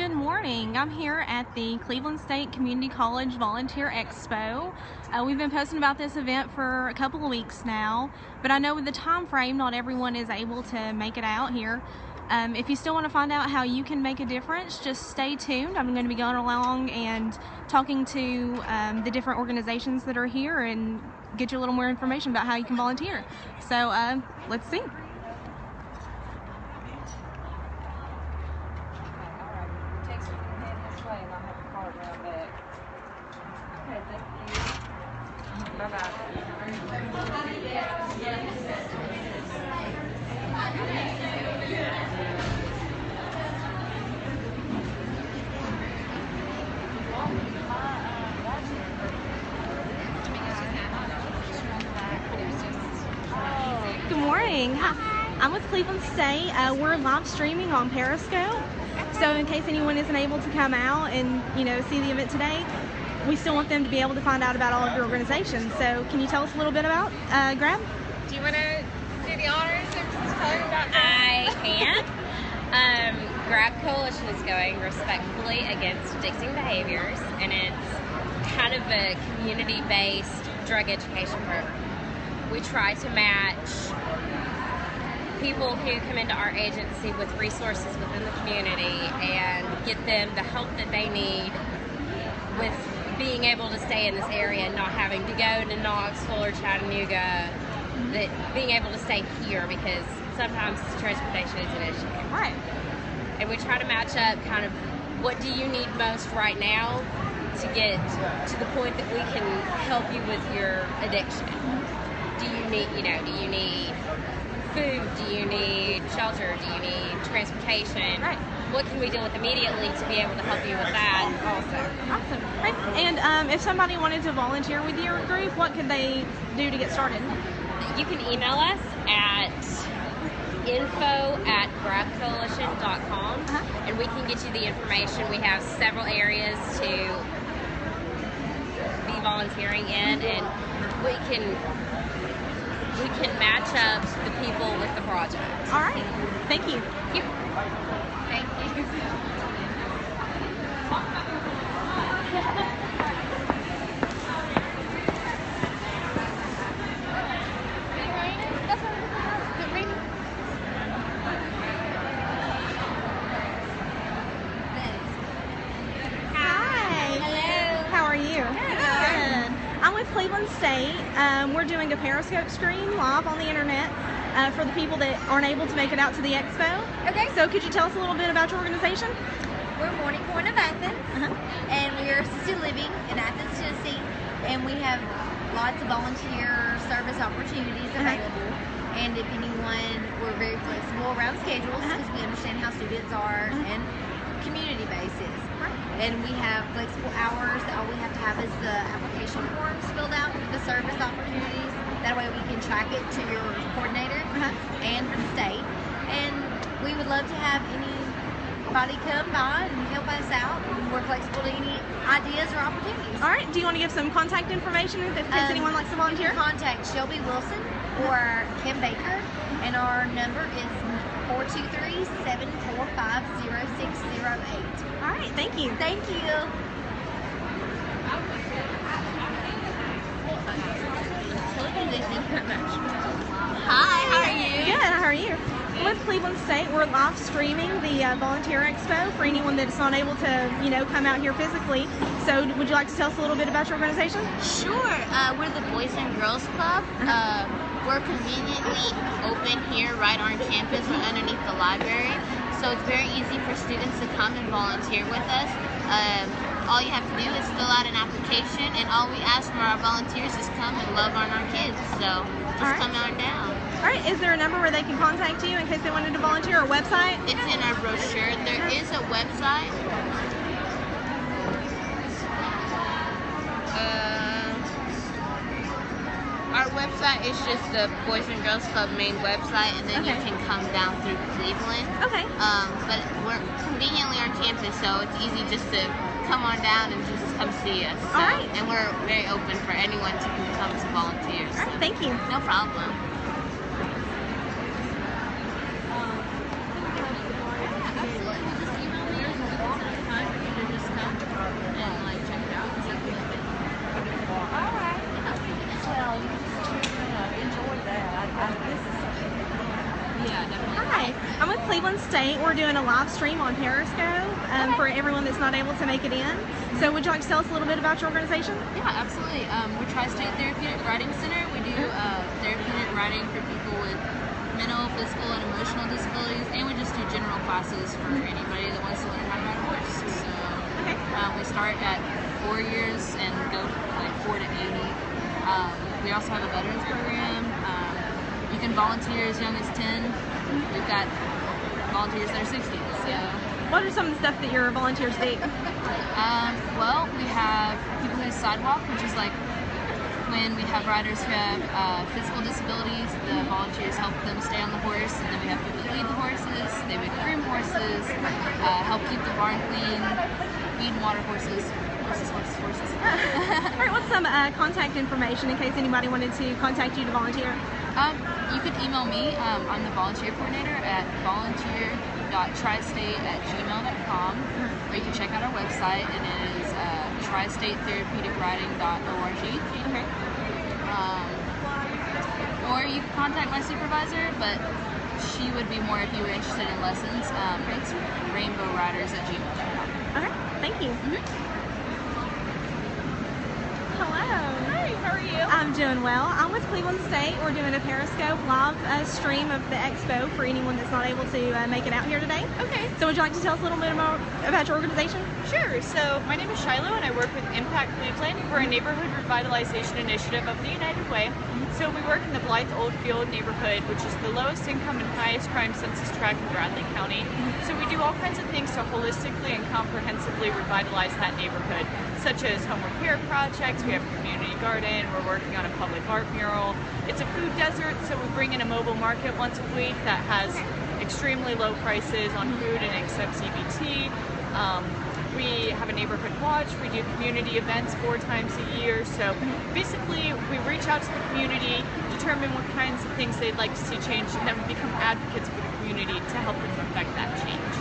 Good morning. I'm here at the Cleveland State Community College Volunteer Expo. We've been posting about this event for a couple of weeks now, but I know with the time frame, not everyone is able to make it out here. If you still want to find out how you can make a difference, just stay tuned. I'm going to be going along and talking to the different organizations that are here and get you a little more information about how you can volunteer. So let's see. Good morning. Hi. I'm with Cleveland State. We're live streaming on Periscope. So in case anyone isn't able to come out and see the event today, we still want them to be able to find out about all of your organizations. So can you tell us a little bit about Grab? Do you want to do the honors of telling about that? I can. Grab Coalition is going respectfully against addicting behaviors, and it's kind of a community-based drug education program. We try to match people who come into our agency with resources within the community and get them the help that they need with being able to stay in this area and not having to go to Knoxville or Chattanooga, that being able to stay here because sometimes transportation is an issue. Right. And we try to match up kind of what do you need most right now to get to the point that we can help you with your addiction. Do you need food? Do you need shelter? Do you need transportation? Right. What can we deal with immediately to be able to help you with that also? Awesome. Right. And if somebody wanted to volunteer with your group, what could they do to get started? You can email us at info@grabcoalition.com and we can get you the information. We have several areas to be volunteering in, and we can match up the people with the project. All right. Thank you. Yep. Thank you. Cleveland State. We're doing a Periscope stream live on the internet for the people that aren't able to make it out to the Expo. Okay. So could you tell us a little bit about your organization? We're Morning Point of Athens, and we're assisted living in Athens, Tennessee, and we have lots of volunteer service opportunities available. And if anyone, we're very flexible around schedules because we understand how students are and community basis. And we have flexible hours. All we have to have is the application forms filled out with the service opportunities. That way we can track it to your coordinator and the state. And we would love to have anybody come by and help us out. We're flexible to any ideas or opportunities. All right. Do you want to give some contact information in case anyone likes to volunteer? You can contact Shelby Wilson or Kim Baker, and our number is 423-745-0608. All right, thank you. Thank you. Hi, how are you? Good, how are you? With Cleveland State, we're live streaming the Volunteer Expo for anyone that's not able to, come out here physically. So would you like to tell us a little bit about your organization? Sure. We're the Boys and Girls Club. We're conveniently open here right on campus or underneath the library. So it's very easy for students to come and volunteer with us. All you have to do is fill out an application, and all we ask from our volunteers is come and love on our kids. So just come on down. All right. Is there a number where they can contact you in case they wanted to volunteer, or a website? It's in our brochure. There is a website. Our website is just the Boys and Girls Club main website, and then you can come down through Cleveland. Okay. But we're conveniently on campus, so it's easy just to come on down and just come see us. So, all right. And we're very open for anyone to come to volunteer. All right, thank you. No problem. State, we're doing a live stream on Periscope for everyone that's not able to make it in. So would you like to tell us a little bit about your organization? Yeah, absolutely. We're Tri-State Therapeutic Writing Center. We do therapeutic writing for people with mental, physical, and emotional disabilities, and we just do general classes for anybody that wants to learn how to ride a horse. So we start at 4 years and go like 4 to 80. We also have a veterans program. You can volunteer as young as 10. We've got volunteers that are 60. So. What are some of the stuff that your volunteers do? Well, we have people who sidewalk, which is like when we have riders who have physical disabilities, the volunteers help them stay on the horse, and then we have people that lead the horses, they would groom horses, help keep the barn clean, feed and water horses. All right, what's some contact information in case anybody wanted to contact you to volunteer? You could email me. I'm the volunteer coordinator at volunteer.tristate@gmail.com, or you can check out our website, and it is tristatetherapeuticwriting.org. Okay. Or you can contact my supervisor, but she would be more if you were interested in lessons. It's rainbowriders@gmail.com. Okay, thank you. Hello. Hi, how are you? I'm doing well. I'm with Cleveland State. We're doing a Periscope live stream of the Expo for anyone that's not able to make it out here today. Okay. So would you like to tell us a little bit about your organization? Sure. So my name is Shiloh, and I work with Impact Cleveland. We're a neighborhood revitalization initiative of the United Way. So we work in the Blythe Oldfield neighborhood, which is the lowest income and highest crime census tract in Bradley County. So we do all kinds of things to holistically and comprehensively revitalize that neighborhood, such as home repair projects. We have a community garden. We're working on a public art mural. It's a food desert, so we bring in a mobile market once a week that has extremely low prices on food and accepts EBT. We have a neighborhood watch. We do community events 4 times a year. So basically, we reach out to the community, determine what kinds of things they'd like to see changed, and then we become advocates for the community to help them affect that change.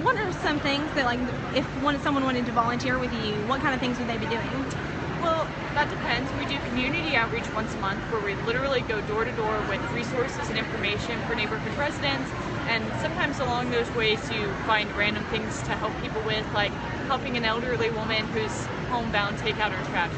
What are some things that, like, if someone wanted to volunteer with you, what kind of things would they be doing? Well, that depends. We do community outreach once a month where we literally go door to door with resources and information for neighborhood residents. And sometimes along those ways you find random things to help people with, like helping an elderly woman who's homebound take out her trash.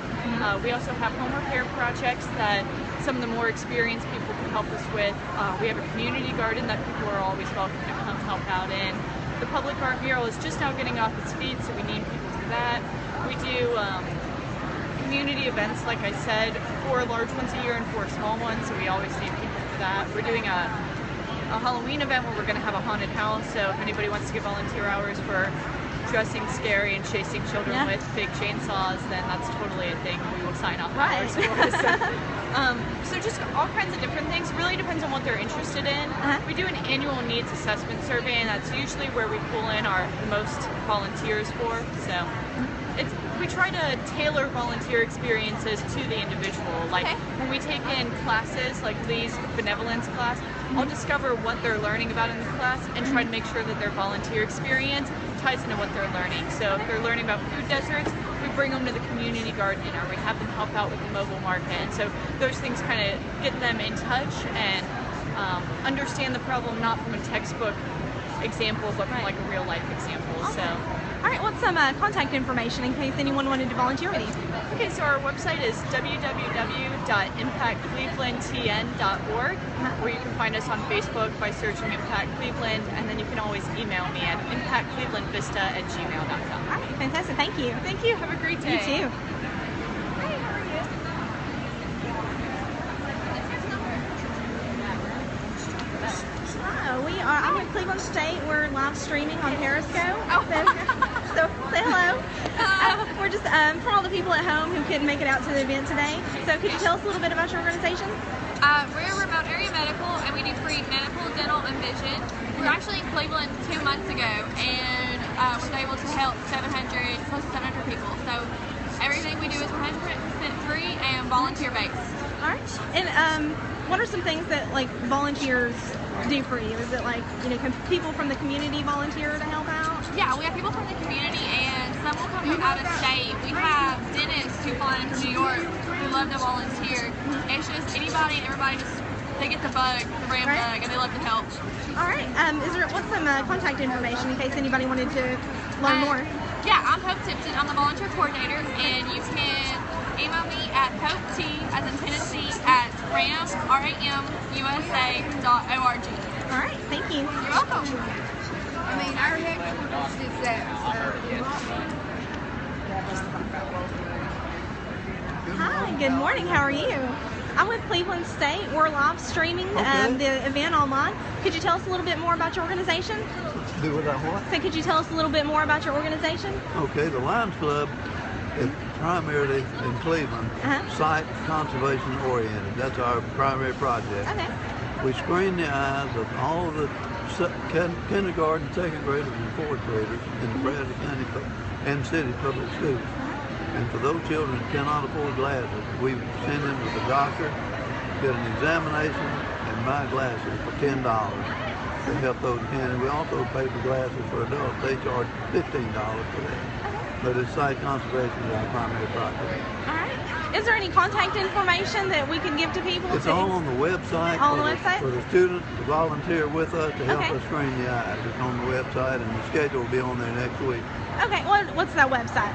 We also have home repair projects that some of the more experienced people can help us with. We have a community garden that people are always welcome to come help out in. The public art mural is just now getting off its feet, so we need people for that. We do community events, like I said, 4 large ones a year and 4 small ones, so we always need people for that. We're doing a Halloween event where we're going to have a haunted house, so if anybody wants to give volunteer hours for dressing scary and chasing children with big chainsaws, then that's totally a thing we will sign off hours for. So just all kinds of different things. Really depends on what they're interested in. We do an annual needs assessment survey, and that's usually where we pull in the most volunteers for. So we try to tailor volunteer experiences to the individual. Like when we take in classes, like Lee's benevolence class, I'll discover what they're learning about in the class and try to make sure that their volunteer experience ties into what they're learning. So if they're learning about food deserts, we bring them to the community garden, or we have them help out with the mobile market. And so those things kind of get them in touch and understand the problem, not from a textbook example, but from like a real life example. So. All right, what's some contact information in case anyone wanted to volunteer with you? Okay, so our website is www.impactclevelandtn.org, where you can find us on Facebook by searching Impact Cleveland, and then you can always email me at impactclevelandvista@gmail.com. All right, fantastic. Thank you. Thank you. Have a great day. You too. Hey, how are you? I'm with Cleveland State. We're live streaming on Periscope. So say hello. We're just for all the people at home who couldn't make it out to the event today. So could you tell us a little bit about your organization? We're remote area medical, and we do free medical, dental, and vision. We were actually in Cleveland 2 months ago, and was able to help close to 700 people. So everything we do is 100% free and volunteer based. All right. And what are some things that like volunteers do for you? Is it like, you know, can people from the community volunteer to help out? Yeah, we have people from the community, and some will come from out of state. We have dentists who fly into New York who love to volunteer. It's just anybody and everybody just they get the bug, the RAM bug, and they love to help. All right. What's some contact information in case anybody wanted to learn more? Yeah, I'm Hope Tipton. I'm the volunteer coordinator, and you can email me at HopeT, as in Tennessee, at ramusa.org. All right. Thank you. You're welcome. I mean, our headquarters is at. Hi. Good morning. How are you? I'm with Cleveland State. We're live streaming the event online. Could you tell us a little bit more about your organization? Do what I want. So could you tell us a little bit more about your organization? Okay, the Lions Club is primarily in Cleveland, site conservation oriented. That's our primary project. Okay. We screen the eyes of all of the kindergarten, second graders, and fourth graders in the Brazos County and city public schools. And for those children that cannot afford glasses, we send them to the doctor, get an examination, and buy glasses for $10 to help those kids. We also pay for glasses for adults. They charge $15 for that. But it's site conservation is our primary project. All right. Is there any contact information that we can give to people? It's all on the website. All on the website? For the students to volunteer with us to help us screen the eyes. It's on the website, and the schedule will be on there next week. Okay. What's that website?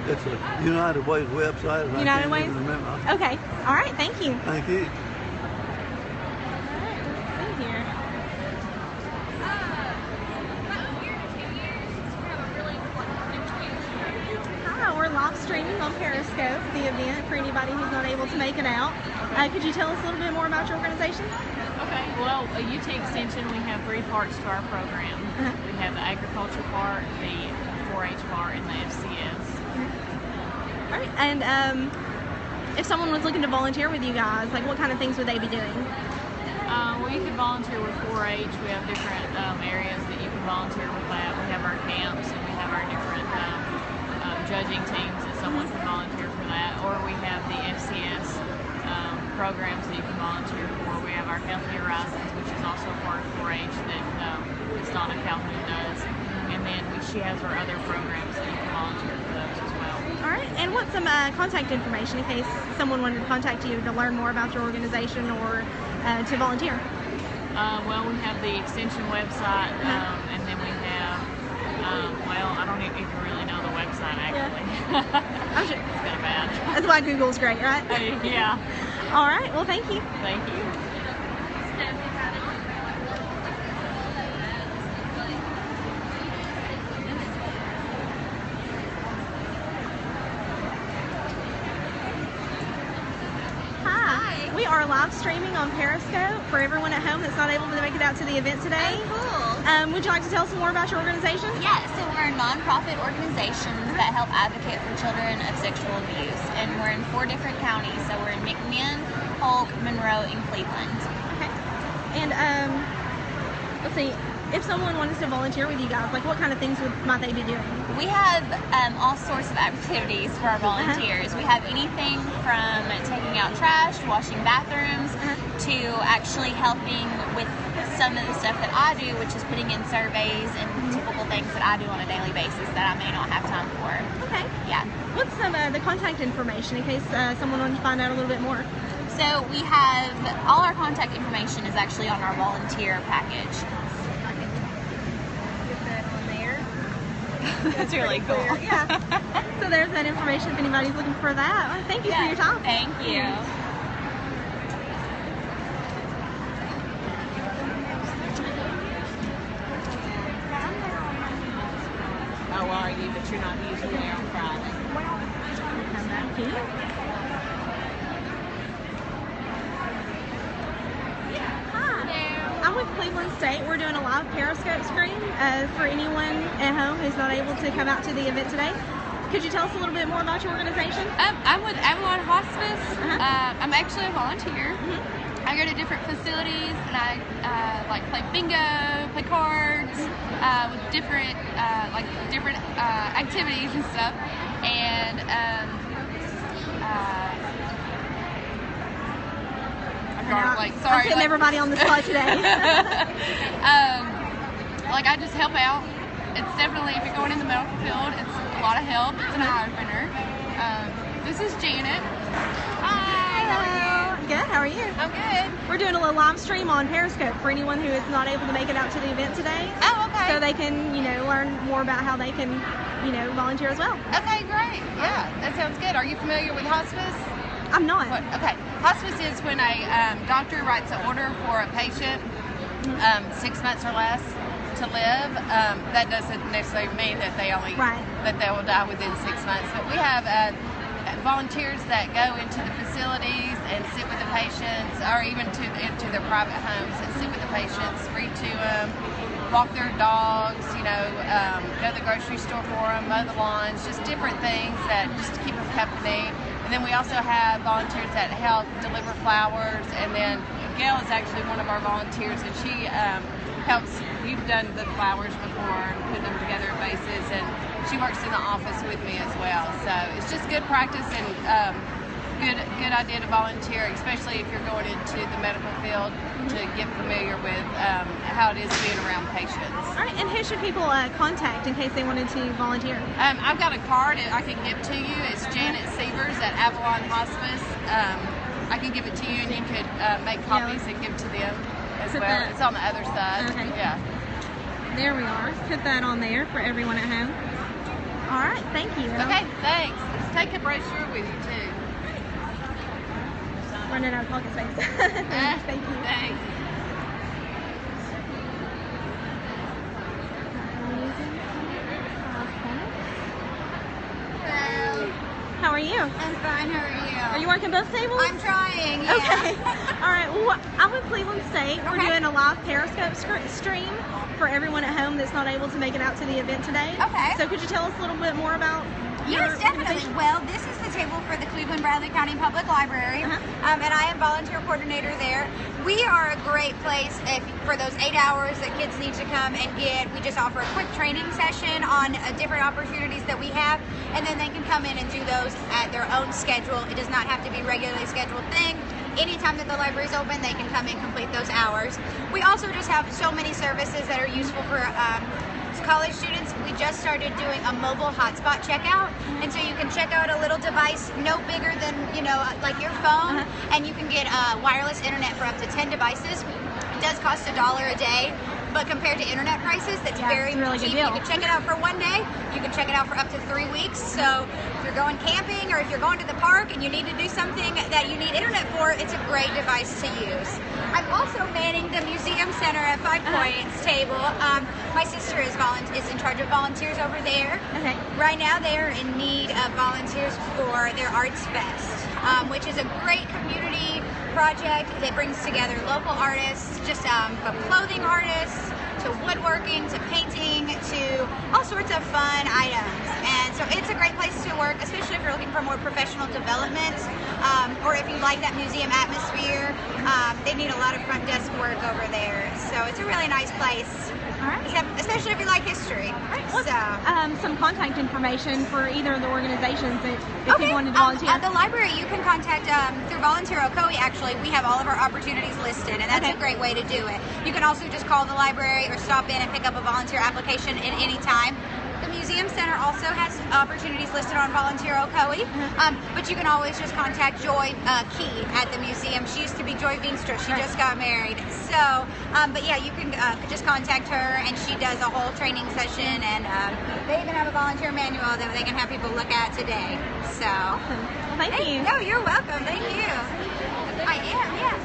It's a United Ways website. And United I can't Ways? even remember. Okay. All right. Thank you. Thank you. All right. Let's see here. Hi. We're live streaming on Periscope the event for anybody who's not able to make it out. Could you tell us a little bit more about your organization? Okay, well, at UT Extension, we have 3 parts to our program. We have the agriculture part, the 4-H part, and the FCS. All right, and if someone was looking to volunteer with you guys, like what kind of things would they be doing? Well, you can volunteer with 4-H. We have different areas that you can volunteer with that. We have our camps, and we have our different judging teams that someone can volunteer for that. Or we have the FCS programs that you can volunteer for. We have our Healthy Horizons, which is also part of 4-H that Donna Calhoun does. And then she has her other programs that you can volunteer for those as well. All right, and what's some contact information in case someone wanted to contact you to learn more about your organization or to volunteer? Well, we have the extension website, and then we have, well, I don't even really know the website actually. Yeah. I'm sure. It's kind of bad. That's why Google's great, right? Yeah. All right, well, thank you. Thank you. Hi. We are live streaming on Periscope for everyone at home that's not able to make it out to the event today. Oh, cool. Would you like to tell us some more about your organization? Yeah, so we're a nonprofit organization that help advocate for children of sexual abuse, and we're in 4 different counties. So we're in McMinn, Polk, Monroe, and Cleveland. Okay. And let's see, if someone wants to volunteer with you guys, like what kind of things might they be doing? We have all sorts of activities for our volunteers. We have anything from taking out trash, washing bathrooms, to actually helping with some of the stuff that I do, which is putting in surveys and typical things that I do on a daily basis that I may not have time for. Okay. Yeah. What's some the contact information in case someone wanted to find out a little bit more? So we have all our contact information is actually on our volunteer package. Get that on there. That's really cool. Yeah. So there's that information if anybody's looking for that. Well, thank you for your time. Thank you. How are you? But you're not usually there on Friday. Come back here. I'm with Cleveland State. We're doing a live Periscope screen for anyone at home who's not able to come out to the event today. Could you tell us a little bit more about your organization? I'm with Avalon Hospice. I'm actually a volunteer. I go to different facilities and I like play bingo, play cards with different activities and stuff. And I'm putting everybody on the spot today. Like I just help out. It's definitely, if you're going in the medical field, it's a lot of help. It's an eye opener. This is Janet. Hi. Hello. Good. How are you? I'm good. We're doing a little live stream on Periscope for anyone who is not able to make it out to the event today. Oh, okay. So they can, learn more about how they can, volunteer as well. Okay, great. Yeah, that sounds good. Are you familiar with hospice? I'm not. Okay. Hospice is when a doctor writes an order for a patient 6 months or less to live. That doesn't necessarily mean that they will die within 6 months. But we have volunteers that go into the facilities and sit with the patients, or even into their private homes and sit with the patients, read to them, walk their dogs, go to the grocery store for them, mow the lawns, just different things that just to keep them company. And then we also have volunteers that help deliver flowers, and then Gail is actually one of our volunteers, and she helps. We've done the flowers before and put them together in vases, and she works in the office with me as well. So it's just good practice and good idea to volunteer, especially if you're going into the medical field, to get familiar with how it is being around patients. All right, and who should people contact in case they wanted to volunteer? I've got a card I can give to you. It's Janet Sievers at Avalon Hospice. I can give it to you, and you could make copies and give to them as well. It's on the other side. Okay. Yeah. There we are. Put that on there for everyone at home. All right, thank you. Okay, thanks. Take a brochure with you too. Running out of pocket space. Thank you. Thanks. Hello. How are you? I'm fine. How are you? Are you working both tables? I'm trying. Yeah. Okay. All right. Well, I'm with Cleveland State. We're doing a live Periscope stream for everyone at home that's not able to make it out to the event today. Okay. So could you tell us a little bit more about Yes, definitely. Well, this is the table for the Cleveland Bradley County Public Library, and I am volunteer coordinator there. We are a great place for those 8 hours that kids need to come and get. We just offer a quick training session on different opportunities that we have, and then they can come in and do those at their own schedule. It does not have to be a regularly scheduled thing. Anytime that the library is open, they can come and complete those hours. We also just have so many services that are useful for college students. We just started doing a mobile hotspot checkout, and so you can check out a little device no bigger than like your phone, and you can get wireless internet for up to 10 devices. It does cost $1 a day, but compared to internet prices, that's very really cheap. good deal. You can check it out for 1 day. You can check it out for up to 3 weeks. So if you're going camping or if you're going to the park and you need to do something that you need internet for, it's a great device to use. I'm also manning the museum center at 5 Points table. My sister is in charge of volunteers over there. Okay. Right now they are in need of volunteers for their Arts Fest, which is a great community project that brings together local artists, just from clothing artists to woodworking to painting to all sorts of fun items. And so it's a great place to work, especially if you're looking for more professional development, or if you like that museum atmosphere. They need a lot of front desk work over there. So it's a really nice place. All right. Especially if you like history. Well, some contact information for either of the organizations if people wanted to volunteer. At the library, you can contact through Volunteer Ocoee. Actually, we have all of our opportunities listed, and that's a great way to do it. You can also just call the library or stop in and pick up a volunteer application at any time. The Museum Center also has opportunities listed on Volunteer Ocoee, but you can always just contact Joy Key at the museum. She used to be Joy Veenstra. She just got married. So, but yeah, you can just contact her, and she does a whole training session, and they even have a volunteer manual that they can have people look at today. So, thank you. No, you're welcome. Thank you. I am, yes.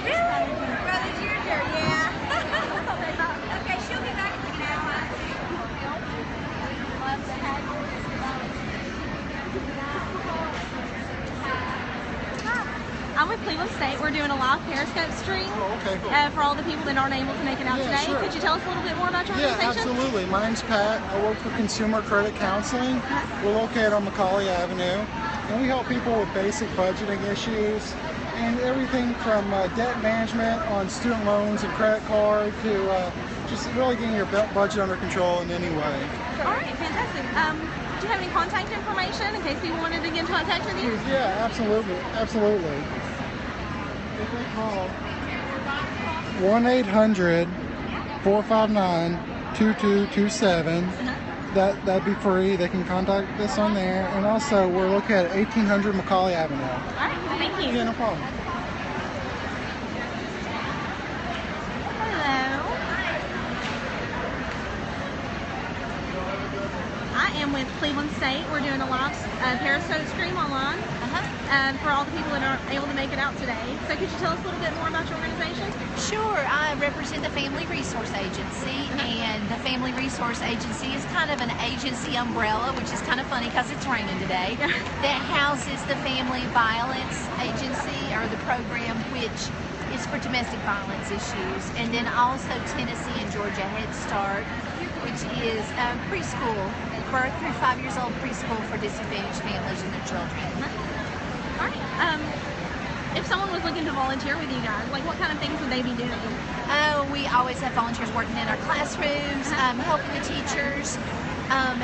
Really? Well, it's your turn, yeah. Okay, she'll be back in an hour. I'm with Cleveland State. We're doing a live Periscope stream for all the people that aren't able to make it out today. Sure. Could you tell us a little bit more about your Yeah, organization? absolutely. My name's Pat. I work for Consumer Credit Counseling. We're located on Macaulay Avenue, and we help people with basic budgeting issues and everything from debt management on student loans and credit card to just really getting your budget under control in any way. All right, fantastic. Do you have any contact information in case people wanted to get in contact with you? Yeah, absolutely. Absolutely. If they call 1-800-459-2227, that'd be free. They can contact us on there. And also, we're located at 1800 Macaulay Avenue. All right, thank you. Yeah, no problem. Hello. I am with Cleveland State. We're doing a live Periscope stream online for all the people that aren't able to make it out today. So could you tell us a little bit more about your organization? Sure. I represent the Family Resource Agency, and the Family Resource Agency is kind of an agency umbrella, which is kind of funny because it's raining today, that houses the Family Violence Agency, or the program, which is for domestic violence issues, and then also Tennessee and Georgia Head Start, which is preschool, birth through 5 years old preschool for disadvantaged families and their children. All right. If someone was looking to volunteer with you guys, like what kind of things would they be doing? We always have volunteers working in our classrooms, helping the teachers,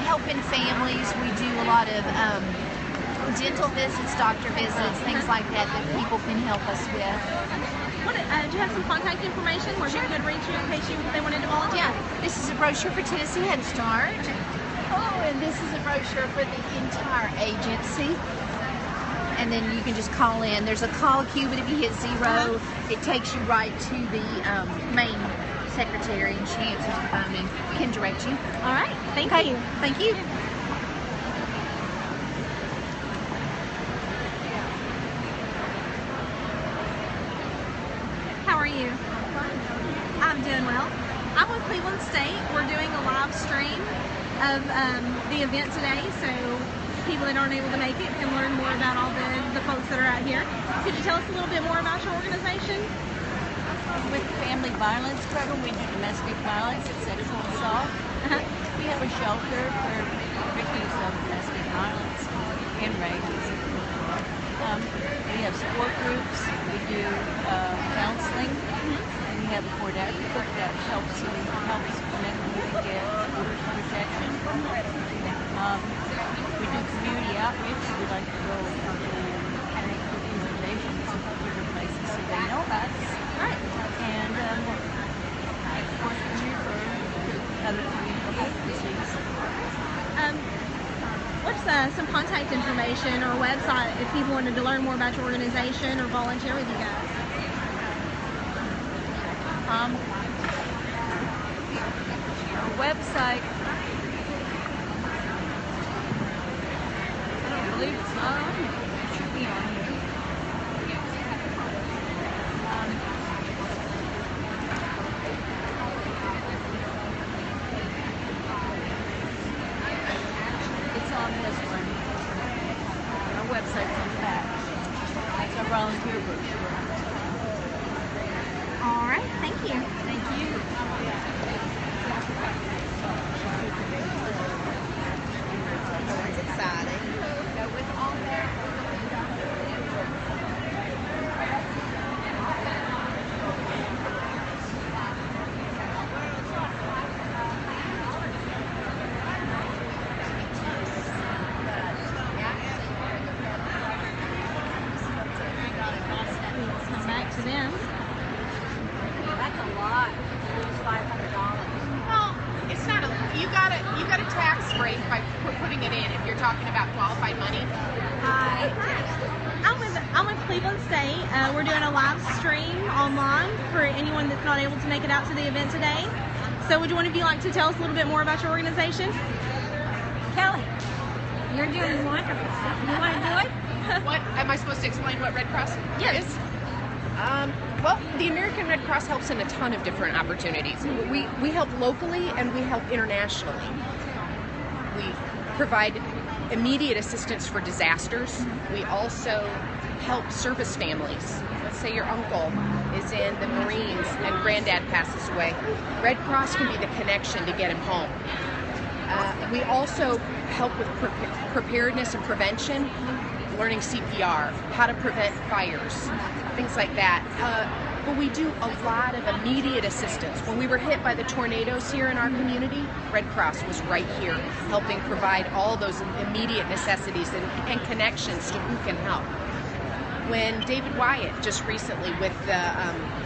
helping families. We do a lot of dental visits, doctor visits, things like that that people can help us with. Do you have some contact information where people could reach you in case they wanted to volunteer? Yeah, this is a brochure for Tennessee Head Start. Oh, and this is a brochure for the entire agency. And then you can just call in. There's a call queue, but if you hit 0, it takes you right to the main secretary, and she answers the phone and can direct you. All right, thank you. Thank you. How are you? I'm doing well. I'm with Cleveland State. We're doing a live stream of the event today, so people that aren't able to make it can learn more about all the folks that are out here. Could you tell us a little bit more about your organization? With the Family Violence Program, we do domestic violence and sexual assault. We have a shelter for victims of domestic violence and rape. We have support groups. We do counseling. And we have a court advocate that helps men who get order protection. We do community outreach. We like to go and make presentations in different places so they know about us. Right. And of course, we refer to other community agencies. What's some contact information or website if people wanted to learn more about your organization or volunteer with you guys? Our website, I don't believe it's not on here. It should be on here. It's on this one. Our website's on the back. That's our volunteer brochure. All right, thank you. Thank you. That's exciting. With all that. Come back to them. That's a lot. $500. Well, it's not you got a tax break by putting it in if you're talking about qualified money. Hi. I'm with Cleveland State. We're doing a live stream online for anyone that's not able to make it out to the event today. So would one of you like to tell us a little bit more about your organization? Kelly, you're doing wonderful. You want to do it? What am I supposed to explain what Red Cross Yes. is? Well, the American Red Cross helps in a ton of different opportunities. We help locally and we help internationally. We provide immediate assistance for disasters. We also help service families. Let's say your uncle is in the Marines and granddad passes away. Red Cross can be the connection to get him home. We also help with preparedness and prevention, learning CPR, how to prevent fires, things like that. But we do a lot of immediate assistance. When we were hit by the tornadoes here in our community, Red Cross was right here helping provide all those immediate necessities and connections to who can help. When David Wyatt just recently with the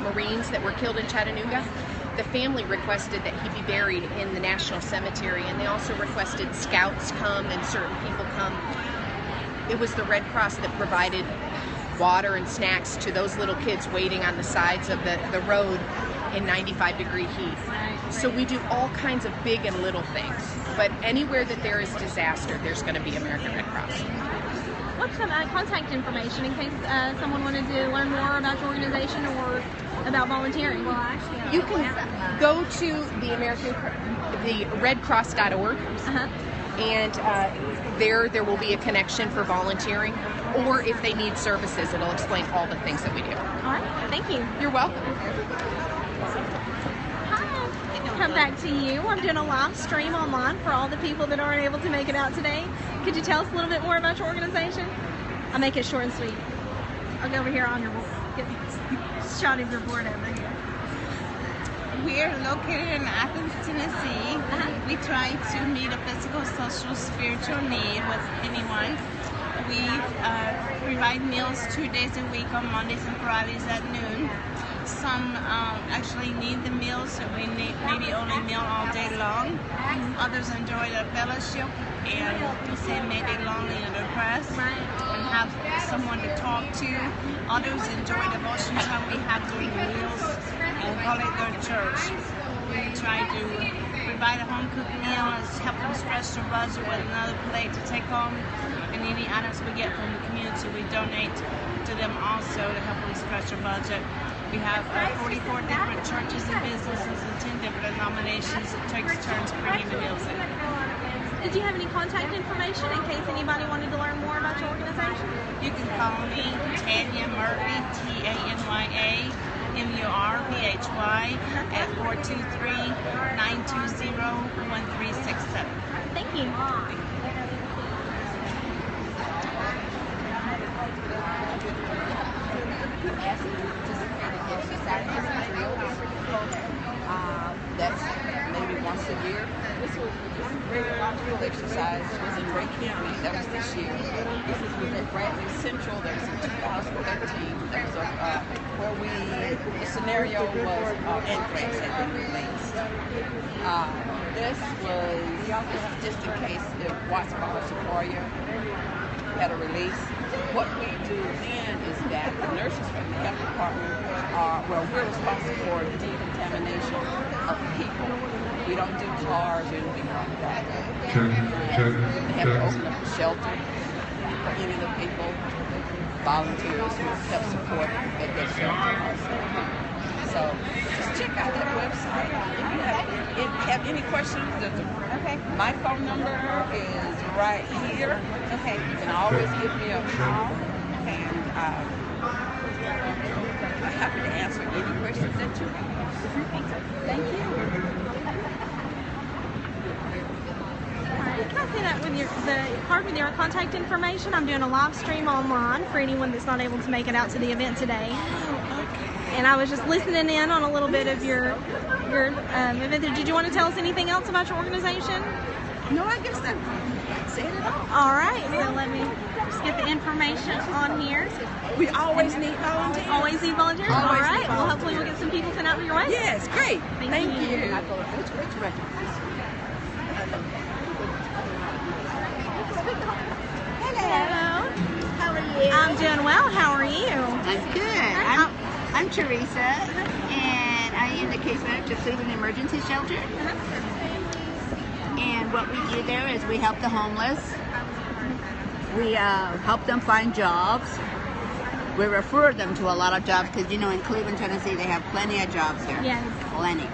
Marines that were killed in Chattanooga, the family requested that he be buried in the National Cemetery, and they also requested scouts come and certain people come. It was the Red Cross that provided water and snacks to those little kids waiting on the sides of the road in 95-degree heat. So we do all kinds of big and little things, but anywhere that there is disaster, there's going to be American Red Cross. What's some contact information in case someone wanted to learn more about your organization or about volunteering? Well, actually, you can go to the redcross.org, and there will be a connection for volunteering, or if they need services, it'll explain all the things that we do. All right, thank you. You're welcome. Come back to you. I'm doing a live stream online for all the people that aren't able to make it out today. Could you tell us a little bit more about your organization? I'll make it short and sweet. I'll go over here on your board. Get a shot of your board over here. We're located in Athens, Tennessee. We try to meet a physical, social, spiritual need with anyone. We provide meals 2 days a week on Mondays and Fridays at noon. Some actually need the meals, so we need maybe only meal all day long. Others enjoy the fellowship and say maybe lonely and depressed and have someone to talk to. Others enjoy devotion time we have during the meals and call it their church. We try to provide a home-cooked meal and help them stretch their budget with another plate to take home. And any items we get from the community, we donate to them also to help them stretch their budget. We have 44 different churches and businesses and 10 different denominations that takes turns bringing the meals in. Did you have any contact information in case anybody wanted to learn more about your organization? You can call me Tanya Murphy, Tanya Murphy, at 423-920-1367. Thank you. That's maybe once a year. This was very logical exercise. It was in Reykjavik. That was this year. This was at Bradley Central. That was in 2013. That was where the scenario was anthrax had been released. This is just in case if Watts Sequoia had a release. What we do then is that the nurses from the health department we're responsible for decontamination of people. We don't do cars or anything like that. They have to open up a shelter for any of the people, volunteers who help support at that shelter also. So just check out that website. If you have any questions, my phone number is right here. Okay. You can always give me a call, and I'm happy to answer any questions that you have. Thank you. Can I say that with the card with your contact information? I'm doing a live stream online for anyone that's not able to make it out to the event today. And I was just listening in on a little bit of your event. Did you want to tell us anything else about your organization? No, I guess that's it all. All right, so let me just get the information on here. We always need volunteers. Always need volunteers? All right, well hopefully we'll get some people sent out your way. Yes, great. Thank you. Hello. How are you? I'm doing well. How are you? I'm good. I'm Teresa, and I am the case manager of Cleveland Emergency Shelter. And what we do there is we help the homeless. We help them find jobs. We refer them to a lot of jobs because, you know, in Cleveland, Tennessee, they have plenty of jobs here. Yes. Plenty.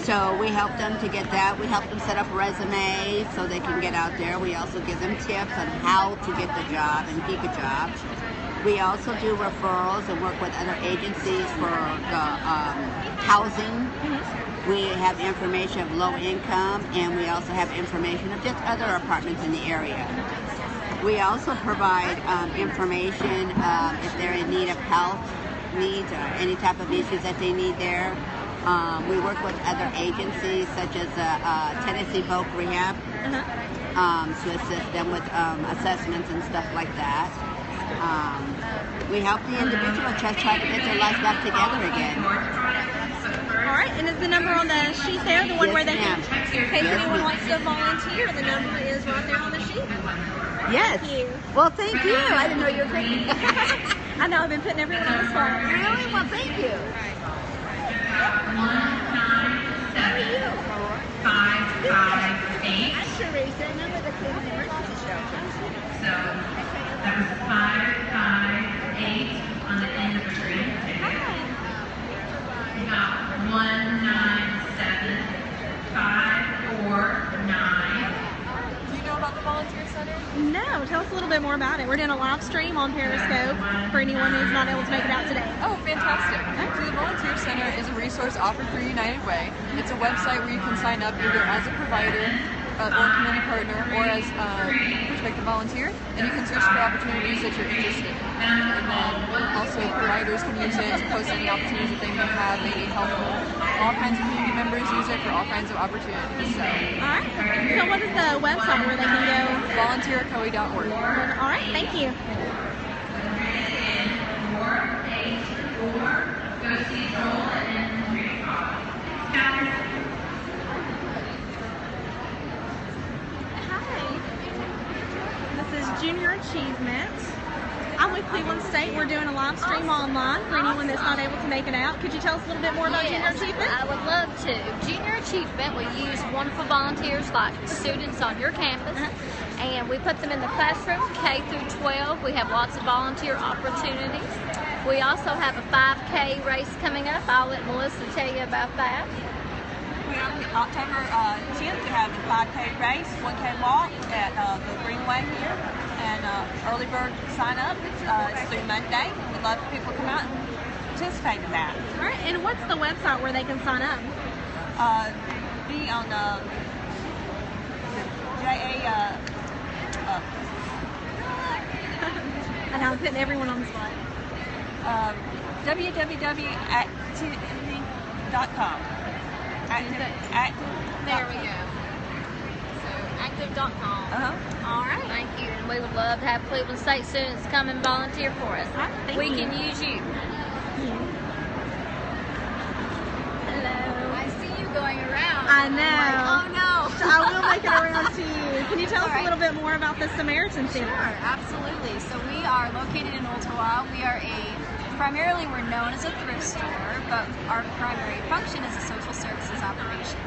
So we help them to get that. We help them set up resumes so they can get out there. We also give them tips on how to get the job and keep a job. We also do referrals and work with other agencies for the housing. We have information of low income, and we also have information of just other apartments in the area. We also provide information if they're in need of health needs or any type of issues that they need there. We work with other agencies such as Tennessee Voc Rehab to assist them with assessments and stuff like that. We help the individual just try to get their life back together again. All right, and is the number on the sheet there the one Yes, where they can, ma'am. in case anyone wants to volunteer, the number is right there on the sheet. Yes. Thank you. Well, thank you. I didn't know you were taking it. I know, I've been putting everyone on the spot. Really? Well, thank you. 197-558. I'm Teresa, and I'm with the Cleveland Emergency Shelter. So that was 558 on the end of the green ticket. We got 197-549. Do you know about the Volunteer Center? No, tell us a little bit more about it. We're doing a live stream on Periscope for anyone who's not able to make it out today. Oh, fantastic. So the Volunteer Center is a resource offered through United Way. It's a website where you can sign up either as a provider or a community partner or as a prospective volunteer, and you can search for opportunities that you're interested in. And then also providers can use it to post any opportunities that they may have, they need help with. All kinds of community members use it for all kinds of opportunities. So. All right. So what is the website where they can go? VolunteerCoe.org. All right, thank you. This is Junior Achievement. I'm with Cleveland State. We're doing a live stream online for anyone that's not able to make it out. Could you tell us a little bit more about Junior Achievement? I would love to. Junior Achievement, we use wonderful volunteers like students on your campus, and we put them in the classroom, K through 12. We have lots of volunteer opportunities. We also have a 5K race coming up. I'll let Melissa tell you about that. October 10th, we have the 5K race, 1K walk at the Greenway here, and early bird sign up. It's through Monday. We'd love for people to come out and participate in that. All right, and what's the website where they can sign up? Be on And I'm putting everyone on the spot. www.activity.com. There we go. So active.com. All right. Thank you. And we would love to have Cleveland State students come and volunteer for us. We can use you. Hello. I see you going around. I know. I'm like, oh no. I will make it around to you. Can you tell us a little bit more about the Samaritan Center? Sure, absolutely. So we are located in Ottawa. We are primarily we're known as a thrift store, but our primary function is a social services operation.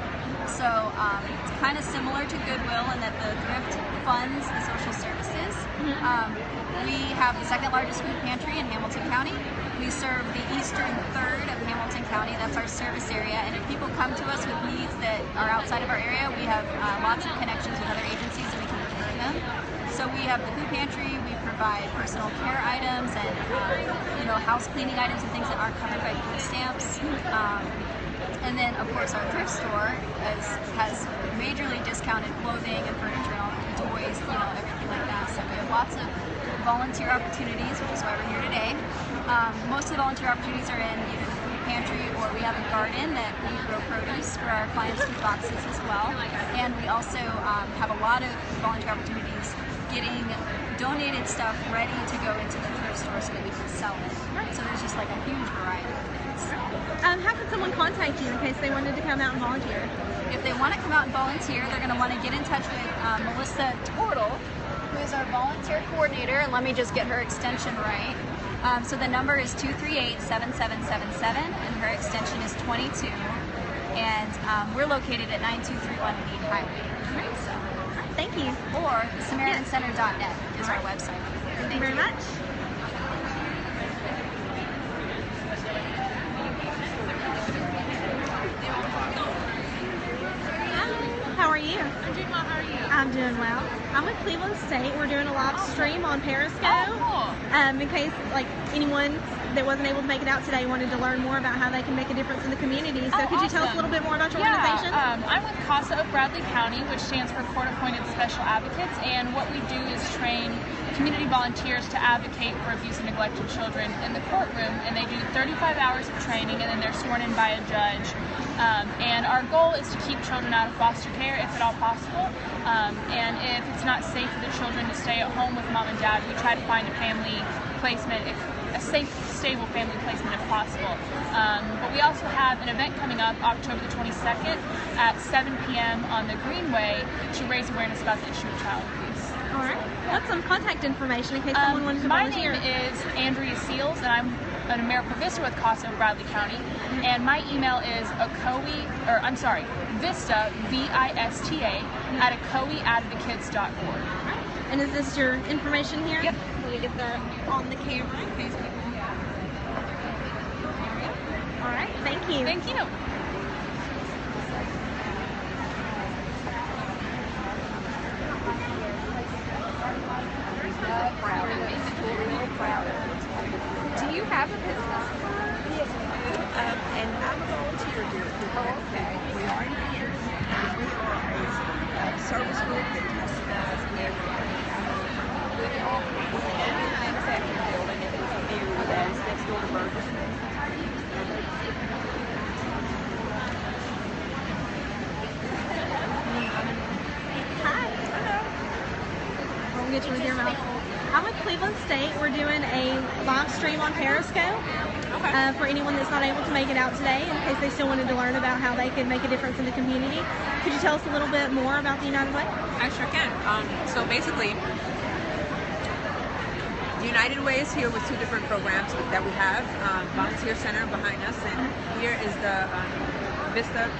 So it's kind of similar to Goodwill in that the thrift funds the social services. We have the second largest food pantry in Hamilton County. We serve the eastern third of Hamilton County. That's our service area. And if people come to us with needs that are outside of our area, we have lots of connections with other agencies and we can refer them. So we have the food pantry. We provide personal care items and house cleaning items and things that aren't covered by food stamps. And then, of course, our thrift store has majorly discounted clothing and furniture and all toys, everything like that. So we have lots of volunteer opportunities, which is why we're here today. Most of the volunteer opportunities are in either the food pantry or we have a garden that we grow produce for our clients' food boxes as well. And we also have a lot of volunteer opportunities getting donated stuff ready to go into the thrift store so that we can sell it. So there's just like a huge variety of things. How can someone contact you in case they wanted to come out and volunteer? If they want to come out and volunteer, they're going to want to get in touch with Melissa Tortle, who is our volunteer coordinator, and let me just get her extension right. So the number is 238-7777, and her extension is 22. And we're located at 9231 Meade Highway. So, thank you. Or SamaritanCenter.net is our website. Thank you very much. How are you? I'm doing well. How are you? I'm doing well. I'm with Cleveland State. We're doing a live stream on Periscope. Oh, cool. In case anyone that wasn't able to make it out today wanted to learn more about how they can make a difference in the community. So could you tell us a little bit more about your organization? I'm with CASA of Bradley County, which stands for Court Appointed Special Advocates, and what we do is train community volunteers to advocate for abused and neglected children in the courtroom, and they do 35 hours of training and then they're sworn in by a judge. And our goal is to keep children out of foster care if at all possible, and if it's not safe for the children to stay at home with mom and dad, we try to find a family placement if a safe, stable family placement if possible. But we also have an event coming up October the 22nd at 7 p.m. on the Greenway to raise awareness about the issue of child abuse. All right. What's some contact information in case someone wanted to volunteer? My name is Andrea Seals, and I'm an AmeriCorps Vista with Casa Bradley County, and my email is Vista, V-I-S-T-A, at acoeadvocates.org. And is this your information here? Yep. Let me get that on the camera in case people... All right. Thank you. Thank you. Do you have a business? Yes, we do. And I'm a volunteer here at the okay. We are in here. We are a service group that testifies everything. We manufacturing building, if you're familiar with that, it's next door to Burgers. Hi. Hello. I'll get you with your mouth. I'm with Cleveland State. We're doing a live stream on Periscope for anyone that's not able to make it out today, in case they still wanted to learn about how they could make a difference in the community. Could you tell us a little bit more about the United Way? I sure can. So basically, the United Way is here with two different programs that we have. Volunteer Center behind us, and here is the Vista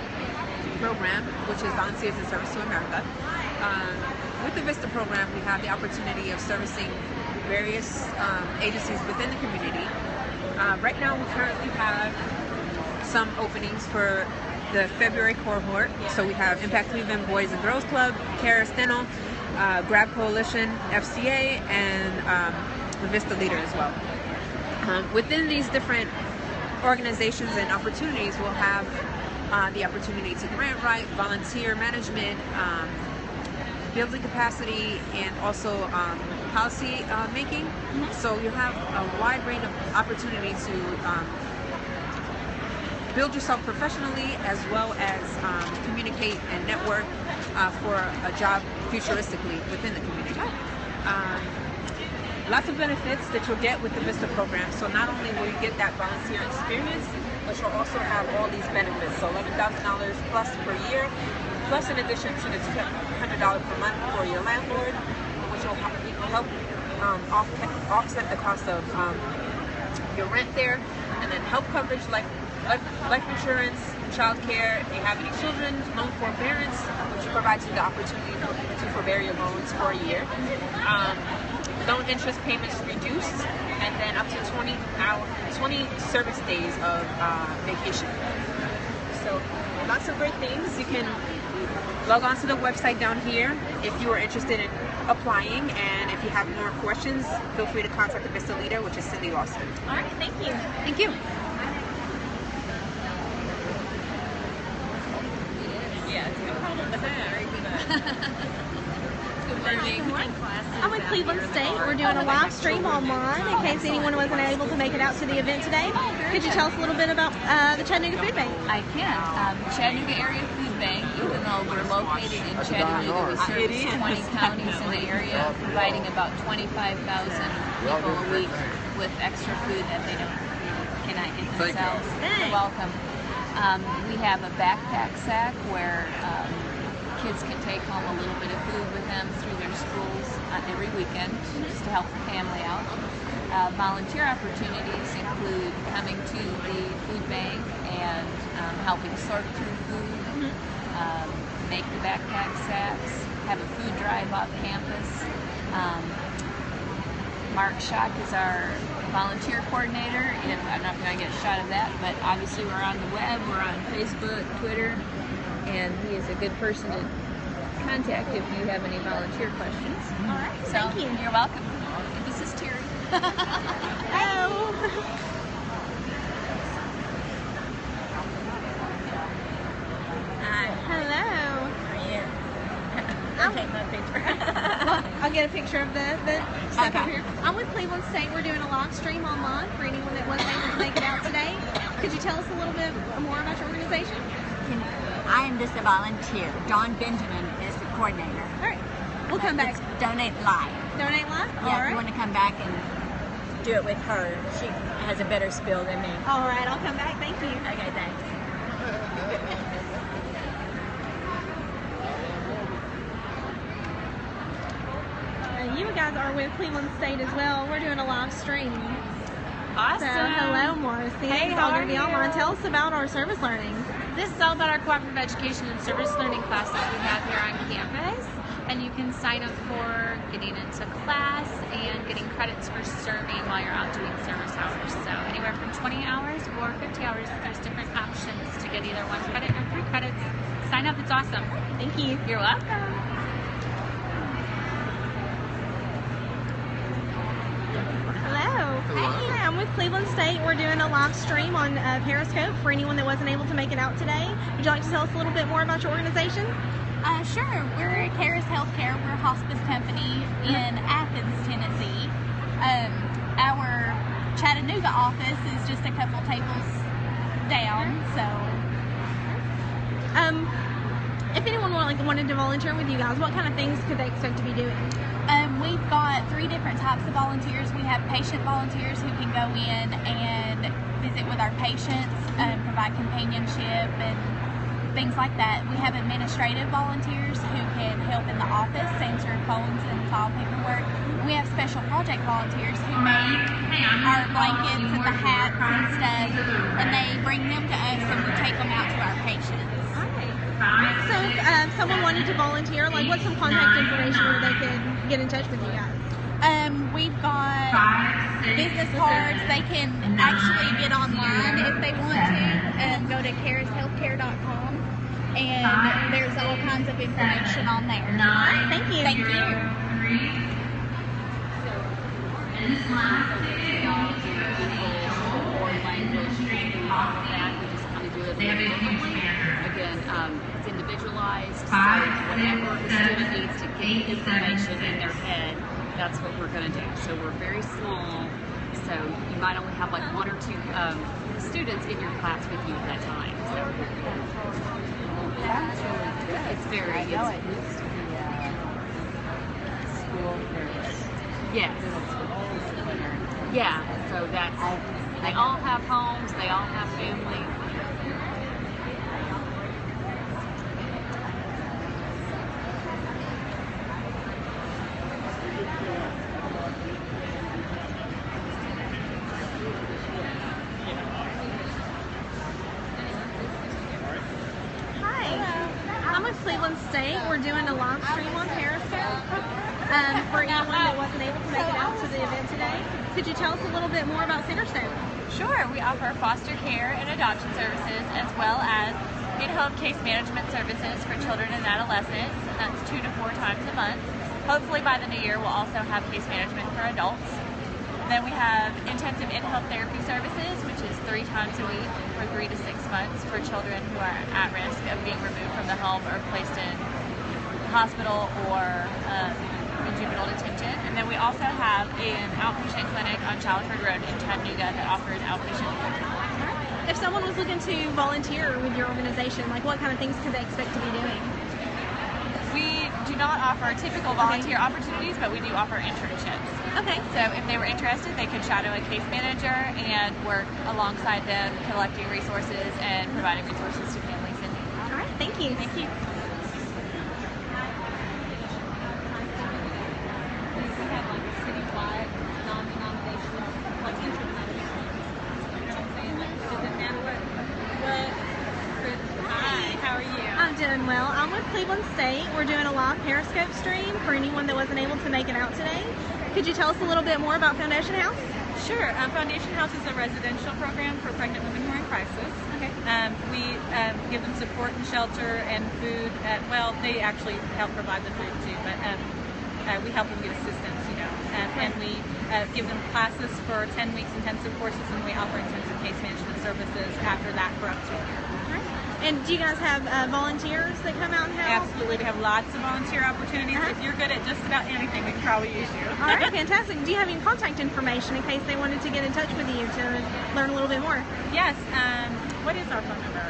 program, which is Volunteers in Service to America. With the VISTA program, we have the opportunity of servicing various agencies within the community. Right now, we currently have some openings for the February cohort. So we have Impact Cleveland Boys and Girls Club, Caris Dental, Grab Coalition, FCA, and the VISTA Leader as well. Within these different organizations and opportunities, we'll have the opportunity to grant write, volunteer management, building capacity, and also policy making. So you have a wide range of opportunity to build yourself professionally, as well as communicate and network for a job futuristically within the community. Lots of benefits that you'll get with the VISTA program. So not only will you get that volunteer experience, but you'll also have all these benefits. So $11,000 plus per year, plus in addition to the $200 per month for your landlord, which will help offset the cost of your rent there, and then health coverage like life insurance, child care. If you have any children, loan forbearance, which provides you the opportunity to forbear your loans for a year. Loan interest payments reduced, and then up to 20 service days of vacation. So lots of great things. You can log on to the website down here if you are interested in applying, and if you have more questions, feel free to contact the VISTA Leader, which is Cindy Lawson. All right, thank you. Thank you. Yeah, it's no problem with that. I'm with Cleveland State. We're doing a live stream online in case anyone wasn't able to make it out to the event today. Could you tell us a little bit about the Chattanooga Food Bank? I can. Chattanooga Area Food Bank, even though we're located in Chattanooga, we service 20 counties in the area, providing about 25,000 people a week with extra food that they cannot get themselves. You're welcome. We have a backpack sack where kids can take home a little bit of food with them through their schools every weekend, just to help the family out. Volunteer opportunities include coming to the food bank and helping sort through food, make the backpack sacks, have a food drive off campus. Mark Schock is our volunteer coordinator, and I'm not going to get a shot of that, but obviously we're on the web, we're on Facebook, Twitter, and he is a good person to contact if you have any volunteer questions. All right, so, thank you. You're welcome. This is Terry. Hello. Hi. Hello. How are you? I'll take my picture. I'll get a picture of the stuff over here. I'm with Cleveland State. We're doing a live stream online for anyone that wasn't able to make it out today. Could you tell us a little bit more about your organization? I am just a volunteer. John Benjamin is the coordinator. All right. We'll come back. It's Donate Live. Donate Live? Yeah, All right. if you want to come back and do it with her. She has a better spiel than me. All right, I'll come back. Thank you. Okay, thanks. You guys are with Cleveland State as well. We're doing a live stream. Awesome. So, hello, Marcy. Hey, it's how all going are to be you? online. Tell us about our service learning. This is all about our cooperative education and service learning class that we have here on campus. And you can sign up for getting into class and getting credits for serving while you're out doing service hours. So anywhere from 20 hours or 50 hours, there's different options to get either 1 credit or 3 credits. Sign up, it's awesome. Thank you. You're welcome. Hello. Hey, I'm with Cleveland State. We're doing a live stream on Periscope for anyone that wasn't able to make it out today. Would you like to tell us a little bit more about your organization? Sure. We're Caris Healthcare. We're a hospice company in Athens, Tennessee. Our Chattanooga office is just a couple tables down. So, if anyone wanted to volunteer with you guys, what kind of things could they expect to be doing? We've got 3 different types of volunteers. We have patient volunteers who can go in and visit with our patients, provide companionship and things like that. We have administrative volunteers who can help in the office, answer phones and file paperwork. We have special project volunteers who make our blankets and the hats and stuff, and they bring them to us and we take them out to our patients. So, if someone wanted to volunteer, what's some contact information where they could get in touch with you guys? We've got business cards. They can actually get online if they want to. Go to carishealthcare.com, and there's all kinds of information on there. Thank you. Thank you. And this last language, all of that, we just kind of do it differently. Again, it's individualized, so whatever the student needs to get information in their head, that's what we're going to do. So we're very small, so you might only have 1 or 2 students in your class with you at that time. So it's very, I know it used to be school first. yes. Yeah, so they all have homes, they all have family. Cleveland State. We're doing a live stream on Periscope for anyone that wasn't able to make it out to the event today. Could you tell us a little bit more about Centerstone? Sure. We offer foster care and adoption services as well as in-home case management services for children and adolescents, and that's 2 to 4 times a month. Hopefully by the new year we'll also have case management for adults. Then we have intensive in-home therapy services, which is 3 times a week for 3 to 6 months for children who are at risk of being removed from the home or placed in hospital or in juvenile detention. And then we also have an outpatient clinic on Chalford Road in Chattanooga that offers outpatient treatment. If someone was looking to volunteer with your organization, what kind of things could they expect to be doing? We do not offer typical volunteer opportunities, but we do offer internships. Okay. So if they were interested, they could shadow a case manager and work alongside them, collecting resources and providing resources to families in need. All right. Thank you. Thank you. I'm doing well. I'm with Cleveland State. We're doing a live Periscope stream for anyone that wasn't able to make it out today. Could you tell us a little bit more about Foundation House? Sure. Foundation House is a residential program for pregnant women who are in crisis. Okay. We give them support and shelter and food. They actually help provide the food too, but we help them get assistance, and we give them classes for 10 weeks intensive courses, and we offer intensive case management services after that for up to a year. And do you guys have volunteers that come out and help? Absolutely. We have lots of volunteer opportunities. If you're good at just about anything, we can probably use you. All right, fantastic. Do you have any contact information in case they wanted to get in touch with you to learn a little bit more? Yes. What is our phone number?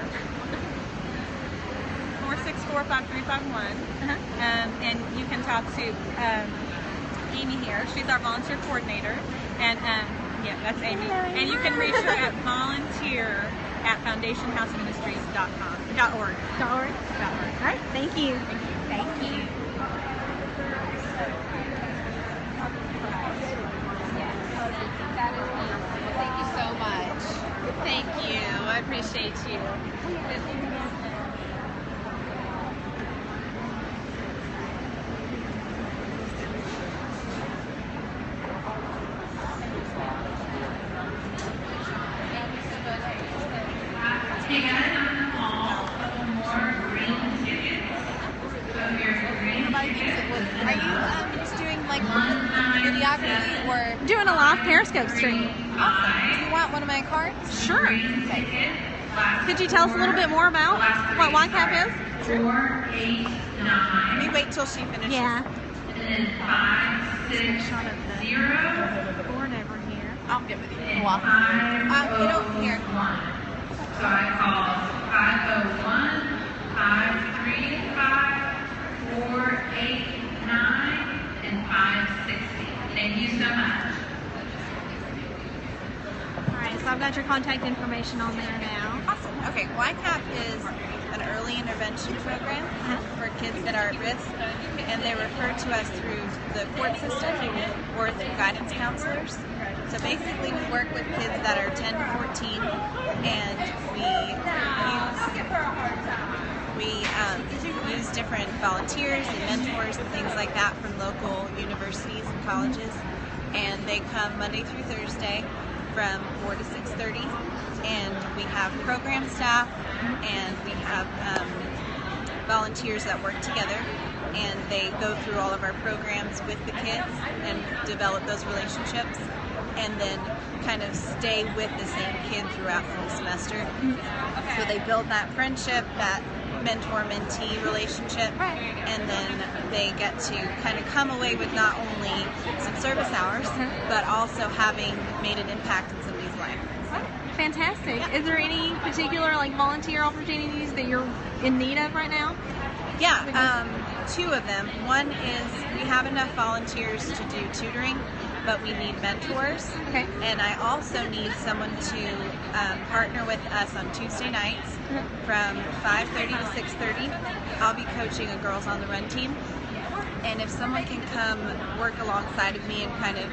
464-5351. And you can talk to Amy here. She's our volunteer coordinator. And yeah, that's Amy. And you can reach her at volunteer@foundationhouseministries.org. .org. All right, thank you. Thank you. Thank you so much. Thank you. I appreciate you. Hey guys, I'm in the hall. A couple more green tickets. So here's the green ticket. Are you just doing like videography or doing a live Periscope stream? Awesome. Do you want one of my cards? Sure. Okay. Could you tell us a little bit more about what YCAP is? 4, 8, 9. Let me wait till she finishes. Yeah. And then 5, 6, 0. Board over here. I'll get with you. And 5, you know, here. 1. So I call 501, 535, 489, and 560. Thank you so much. All right, so I've got your contact information on there now. Awesome. Okay, YCAP is an early intervention program for kids that are at risk, and they're referred to us through the court system or through guidance counselors. So basically, we work with kids that are 10 to 14, and we use different volunteers and mentors and things like that from local universities and colleges, and they come Monday through Thursday from 4 to 6:30, and we have program staff and we have volunteers that work together, and they go through all of our programs with the kids and develop those relationships, and then kind of stay with the same kid throughout the whole semester. So they build that friendship, that mentor-mentee relationship, and then they get to kind of come away with not only some service hours, but also having made an impact in somebody's life. Fantastic. Yeah. Is there any particular like volunteer opportunities that you're in need of right now? Yeah, two of them. One is we have enough volunteers to do tutoring, but we need mentors. Okay. And I also need someone to partner with us on Tuesday nights from 5:30 to 6:30. I'll be coaching a Girls on the Run team. And if someone can come work alongside of me and kind of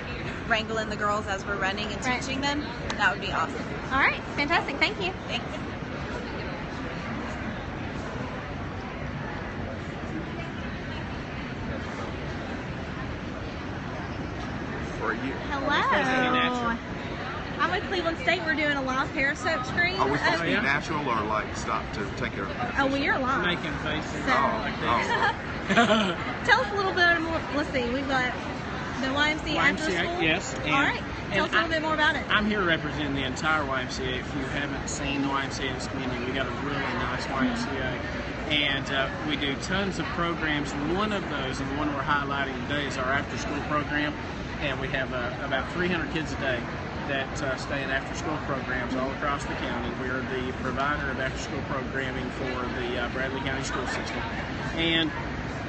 wrangle in the girls as we're running and teaching them, that would be awesome. All right, fantastic. Thank you. Thanks. For a year. Hello. I'm with Cleveland State. We're doing a live Periscope screen. Are we supposed to be natural or like stop to take care of it? Oh, well, you're live. Making faces. So, tell us a little bit more. Let's see. We've got the YMCA after school. Yes. All right. Tell us a little bit more about it. I'm here representing the entire YMCA. If you haven't seen the YMCA in this community, we got a really nice YMCA. And we do tons of programs. One of those, and the one we're highlighting today, is our after-school program. And we have about 300 kids a day that stay in after-school programs all across the county. We're the provider of after-school programming for the Bradley County school system. And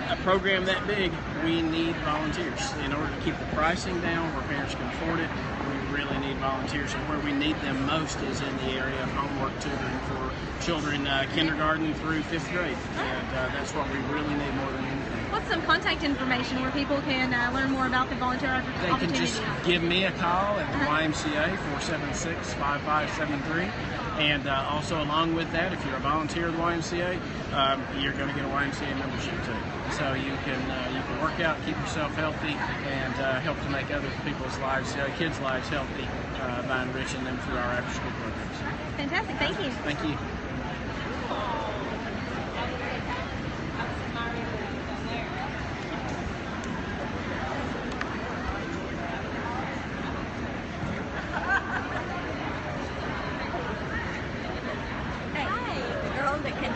a program that big, we need volunteers. In order to keep the pricing down where parents can afford it, we really need volunteers. And where we need them most is in the area of homework tutoring for children kindergarten through 5th grade. And that's what we really need more than anything. What's some contact information where people can learn more about the volunteer opportunities? They can just give me a call at the YMCA, 476-5573. And also along with that, if you're a volunteer at the YMCA, you're going to get a YMCA membership too. So you can work out, keep yourself healthy, and help to make other people's lives, kids' lives healthy by enriching them through our after-school programs. Fantastic. Thank you. Thank you.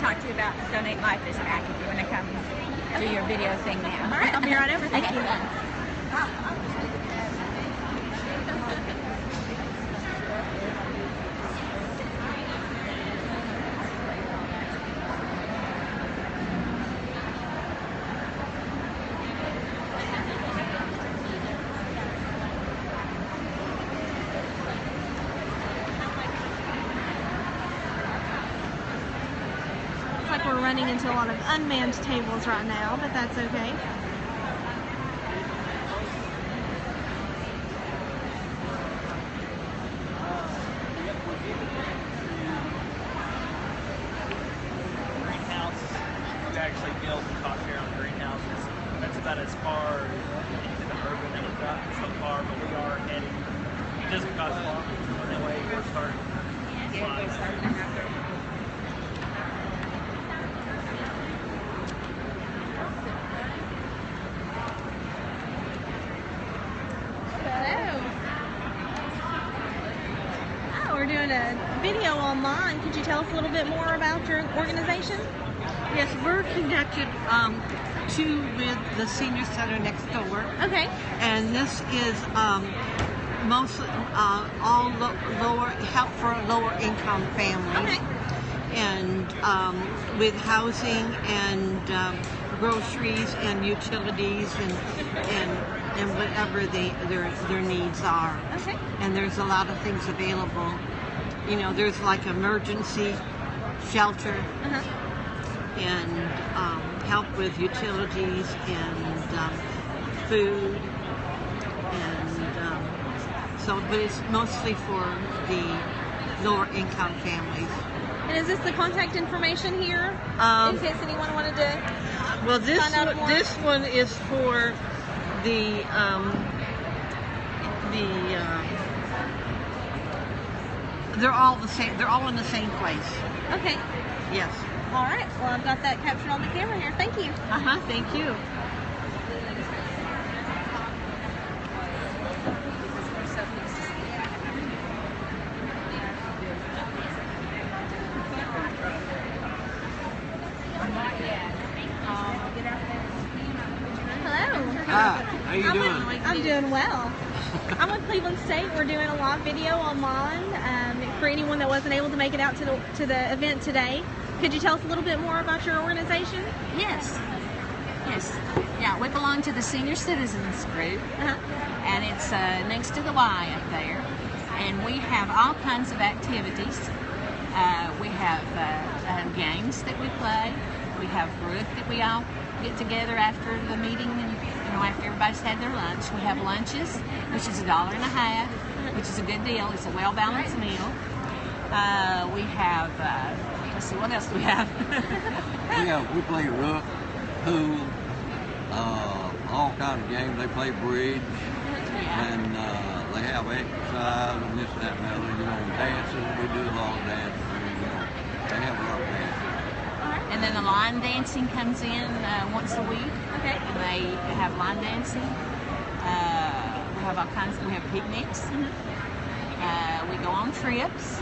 Talk to you about Donate Life is back if you want to come do your video thing now. All right, I'll be right over. Thank you. running into a lot of unmanned tables right now, but that's okay. We actually build and cocktail on greenhouses. That's about as far into the urban that we've got so far, but we are heading. It doesn't cost a lot. Anyway, we're starting. We're doing a video online. Could you tell us a little bit more about your organization? Yes, we're connected with the senior center next door. Okay. And this is mostly all lower help for lower income families. Okay. And with housing and groceries and utilities and whatever their needs are. Okay. And there's a lot of things available. You know, there's like emergency shelter and help with utilities and food, and so, but it's mostly for the lower income families. And is this the contact information here in case anyone wanted to well, find out more? This one is for they're all the same. They're all in the same place. Okay. Yes. All right. Well, I've got that captured on the camera here. Thank you. Thank you. Hello. How you doing? I'm doing well. I'm with Cleveland State. We're doing a live video online for anyone that wasn't able to make it out to the event today. Could you tell us a little bit more about your organization? Yes. Yeah, we belong to the Senior Citizens Group, and it's next to the Y up there. And we have all kinds of activities. We have games that we play. We have group that we all get together after the meeting, and after everybody's had their lunch. We have lunches, which is $1.50, which is a good deal. It's a well-balanced meal. We have, let's see, what else do we have? We play rook, pool, all kinds of games. They play bridge, and they have exercise and this, that, and the other. Dances. We do a lot of dances. They have a lot of dances. And then the line dancing comes in once a week. Okay. And they have line dancing. We have all kinds. We have picnics. We go on trips,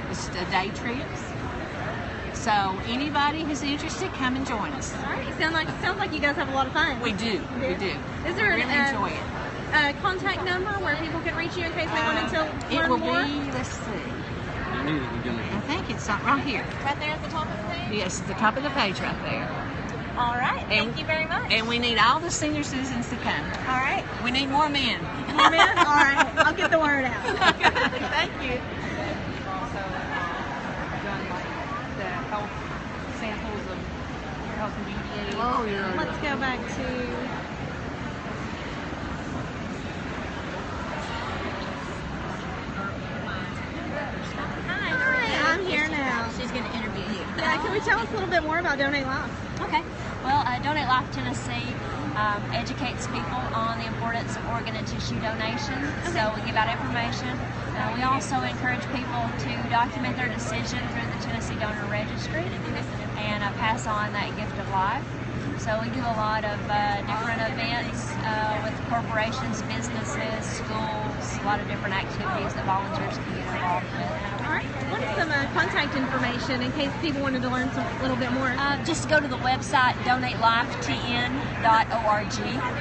just day trips. So anybody who's interested, come and join us. All right. Sounds like you guys have a lot of fun. We do. We do. Is there we really enjoy it. A contact number where people can reach you in case they wanted to learn more? It will be. Let's see. I think it's right here. Right there at the top of the page? Yes, at the top of the page right there. All right. Thank you very much. And we need all the senior citizens to come. All right. We need more men. More men? All right. I'll get the word out. Thank you. We've also done the health samples of health and beauty aids. Oh, yeah. Let's go back to... I'm here now. She's going to interview you. Yeah, can we tell us a little bit more about Donate Life? Okay. Well, Donate Life Tennessee educates people on the importance of organ and tissue donation. So we give out information. We also encourage people to document their decision through the Tennessee Donor Registry and pass on that gift of life. So we do a lot of different events with corporations, businesses, schools, a lot of different activities that volunteers can get involved with. All right. What's some contact information in case people wanted to learn a little bit more? Just go to the website, donatelifetn.org.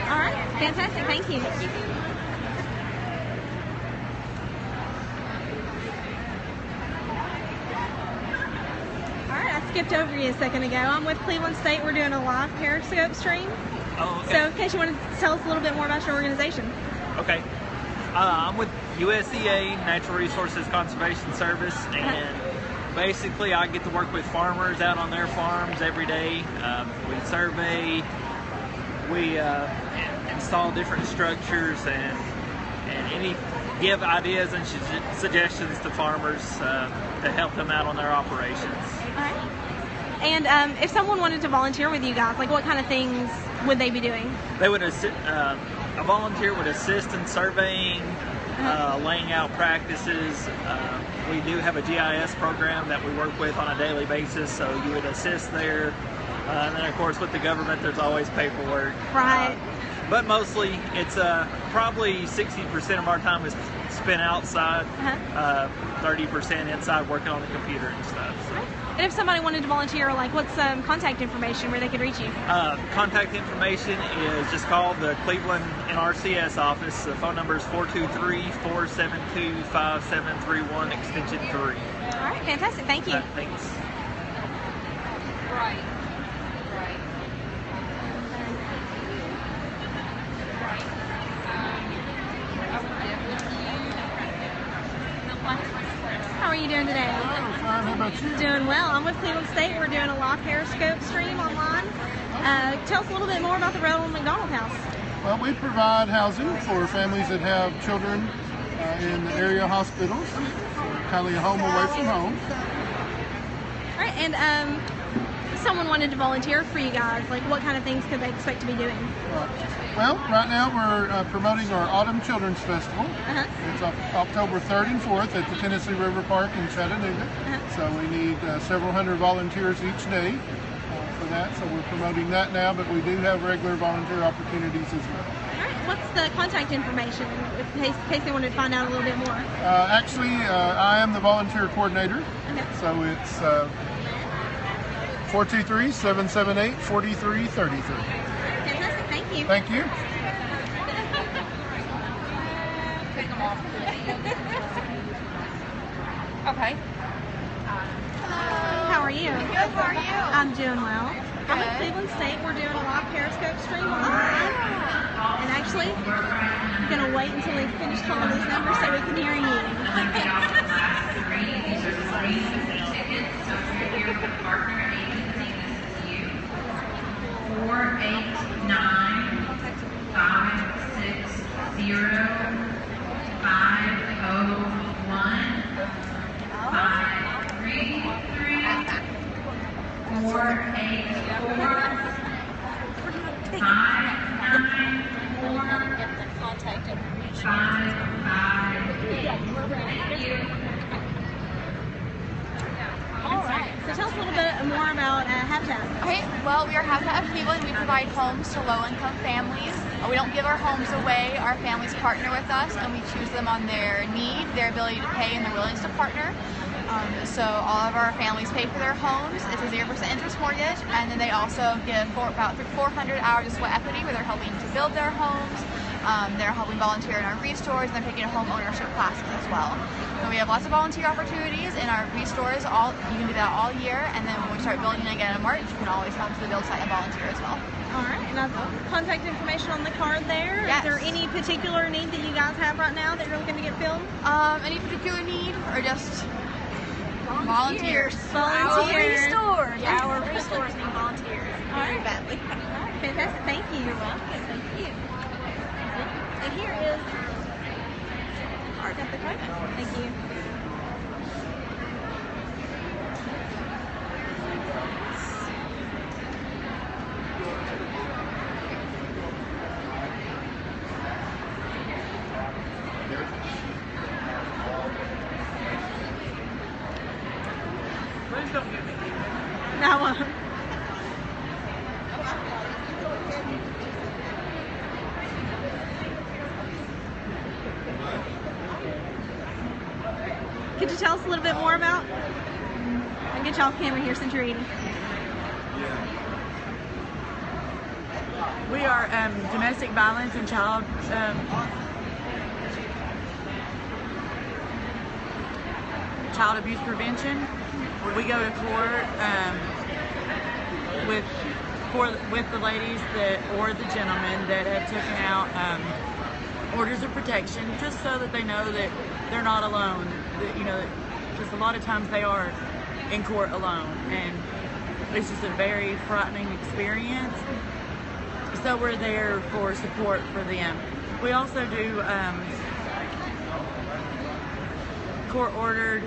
All right. Fantastic. Thank you. Skipped over you a second ago. I'm with Cleveland State. We're doing a live Periscope stream. Oh, okay. So in case you want to tell us a little bit more about your organization. Okay. I'm with USDA Natural Resources Conservation Service, and basically, I get to work with farmers out on their farms every day. We survey, we install different structures, and give ideas and suggestions to farmers to help them out on their operations. All right. And if someone wanted to volunteer with you guys, like what kind of things would they be doing? They would a volunteer would assist in surveying, laying out practices. We do have a GIS program that we work with on a daily basis, so you would assist there. And then, of course, with the government, there's always paperwork. Right. But mostly, it's probably 60% of our time is spent outside, 30% inside working on the computer and stuff. So. And if somebody wanted to volunteer, like what's some contact information where they could reach you? Contact information is just call the Cleveland NRCS office. The phone number is 423-472-5731, extension 3. All right, fantastic. Thank you. Thanks. Right. How are you doing today? Fine. How about you? Doing well. I'm with Cleveland State. We're doing a live Periscope stream online. Tell us a little bit more about the Ronald McDonald House. Well, we provide housing for families that have children in the area hospitals, kind of a home away from home. All right, and if someone wanted to volunteer for you guys, like what kind of things could they expect to be doing? Well, right now we're promoting our Autumn Children's Festival. It's October 3rd and 4th at the Tennessee River Park in Chattanooga. So we need several hundred volunteers each day for that. So we're promoting that now, but we do have regular volunteer opportunities as well. All right, what's the contact information in case they wanted to find out a little bit more? Actually, I am the volunteer coordinator. So it's 423-778-4333. Fantastic, thank you. Thank you. Okay. How are you? Good, how are you? I'm doing well. I'm at Cleveland State. We're doing a live Periscope stream online. And actually, I'm going to wait until they finish calling these numbers so we can hear you. Alright, so tell us a little bit more about Habitat. Okay, well, we are Habitat of Cleveland. We provide homes to low-income families. We don't give our homes away. Our families partner with us, and we choose them on their need, their ability to pay, and their willingness to partner. So all of our families pay for their homes. It's a 0% interest mortgage, and then they also give about 400 hours of sweat equity where they're helping to build their homes. They're helping volunteer in our restores, and they're taking home ownership classes as well. So we have lots of volunteer opportunities in our restores. You can do that all year, and then when we start building again in March, you can always come to the build site and volunteer as well. All right, and I've contact information on the card there. Yes. Is there any particular need that you guys have right now that you're looking to get filled? Any particular need, or just volunteers? Volunteers. Our restores need volunteers very badly. All right, fantastic. Thank you. You're welcome. Thank you. And here is got the card. Thank you. Please don't get me. No. Could you tell us a little bit more about? I'll get y'all camera here since you're eating. We are domestic violence and child abuse prevention. We go to court with the ladies or the gentlemen that have taken out orders of protection, just so that they know that they're not alone. That, just a lot of times they are in court alone, and it's just a very frightening experience. So we're there for support for them. We also do court-ordered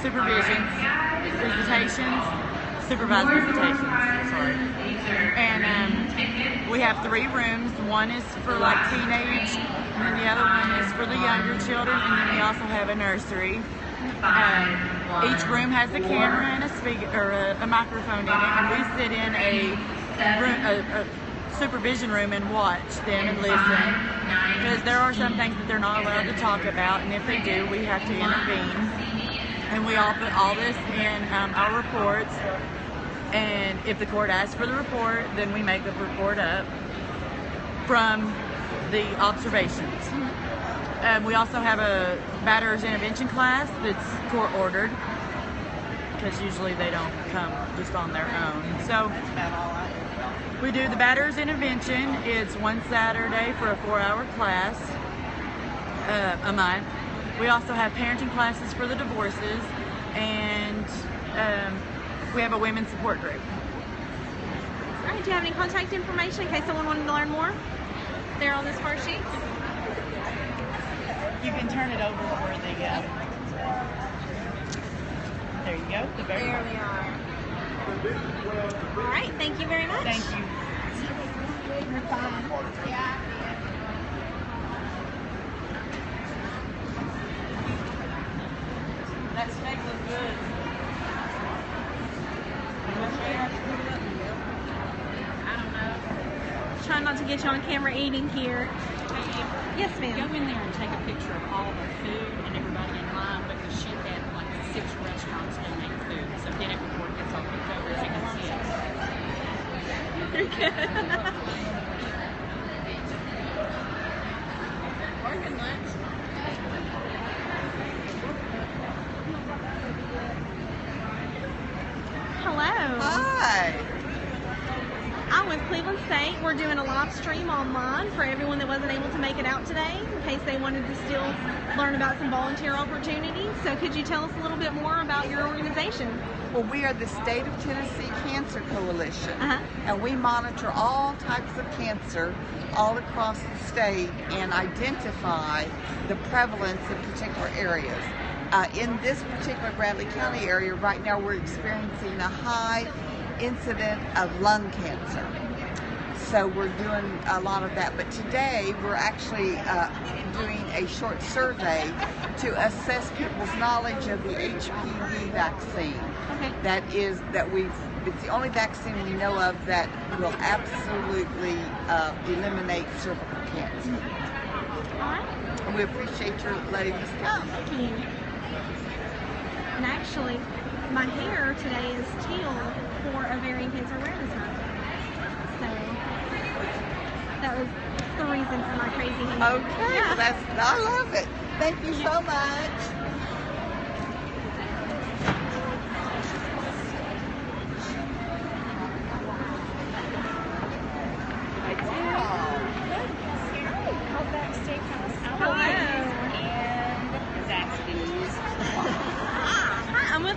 supervisions, supervised visitations, sorry. And we have 3 rooms. One is for like teenage, and then the other one is for the younger children, and then we also have a nursery. Each room has a camera and a speaker, or a microphone in it, and we sit in a supervision room and watch them and listen, because there are some things that they're not allowed to talk about, and if they do, we have to intervene. And we all put all this in our reports, and if the court asks for the report, then we make the report up from the observations. We also have a batterers intervention class that's court-ordered, because usually they don't come just on their own. So we do the batterers intervention. It's one Saturday for a 4-hour class a month. We also have parenting classes for the divorces, and we have a women's support group. All right, do you have any contact information in case someone wanted to learn more? There on this far sheet. You can turn it over for the, there you go. There we are. All right, thank you very much. Thank you. You're fine. Yeah. That steak looks good. I don't know. Trying not to get you on camera eating here. Yes, ma'am. Go in there and take a picture of all the food and everybody in line, because she had like 6 restaurants donate food. So then it before it gets all picked over, so you can see it. You're good. Working lunch. Hello. Hi. I'm with Cleveland State. We're doing a live stream online for everyone that wasn't able to make it out today, in case they wanted to still learn about some volunteer opportunities. So could you tell us a little bit more about your organization? Well, we are the State of Tennessee Cancer Coalition, and we monitor all types of cancer all across the state and identify the prevalence in particular areas. In this particular Bradley County area, right now we're experiencing a high incident of lung cancer. So we're doing a lot of that. But today we're actually doing a short survey to assess people's knowledge of the HPV vaccine. It's the only vaccine we know of that will absolutely eliminate cervical cancer. All right. And we appreciate your letting us come. Thank you. And actually, my hair today is teal for Ovarian Cancer Awareness Month. So that was the reason for my crazy hair. Okay, well I love it. Thank you so much.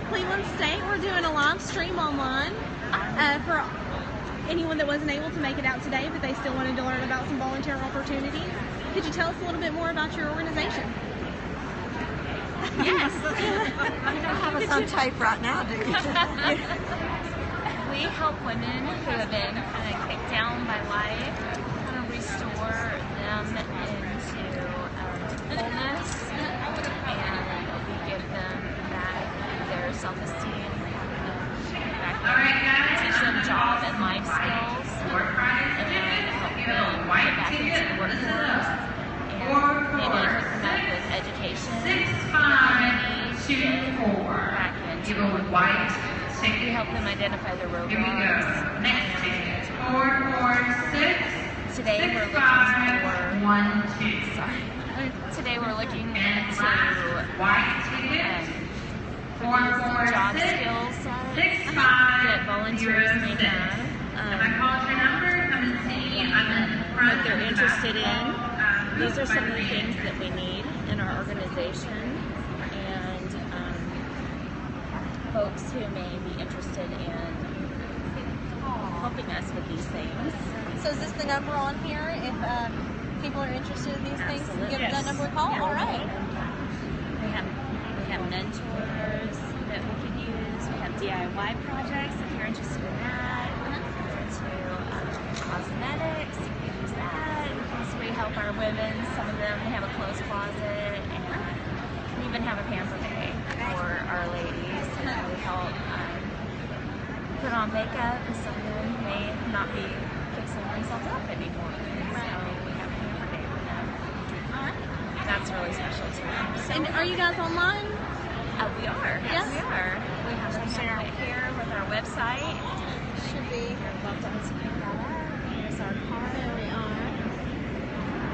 Cleveland State. We're doing a live stream online for anyone that wasn't able to make it out today, but they still wanted to learn about some volunteer opportunities. Could you tell us a little bit more about your organization? Yes. You don't have us on tape right now, do you? We help women who have been kind of kicked down by life, kind of restore them into wholeness, and we give them back their self-esteem, teach them job and life skills, and help them get back into the workforce, and maybe hook them up with education, back into the workforce. We help them identify their roadblocks. Today we're looking into for these job skill sets that volunteers may have, what they're interested in. These are some of the things that we need in our organization, and folks who may be interested in helping us with these things. So is this the number on here if people are interested in these things? Give Yes. that number a call? Yeah. All right. We have mentors that we can use. We have DIY projects if you're interested in that. Into cosmetics, you can use that. So we help our women. Some of them have a clothes closet, and we even have a pamper day for our ladies. And we help put on makeup, and some of them may not be fixing themselves up anymore. So we have a pamper day for them. That's really special to them. So And are you guys online? we are. Yes? We are. We have something right here with our website. Should be. You're welcome to pick that up. Here's our card. There we are.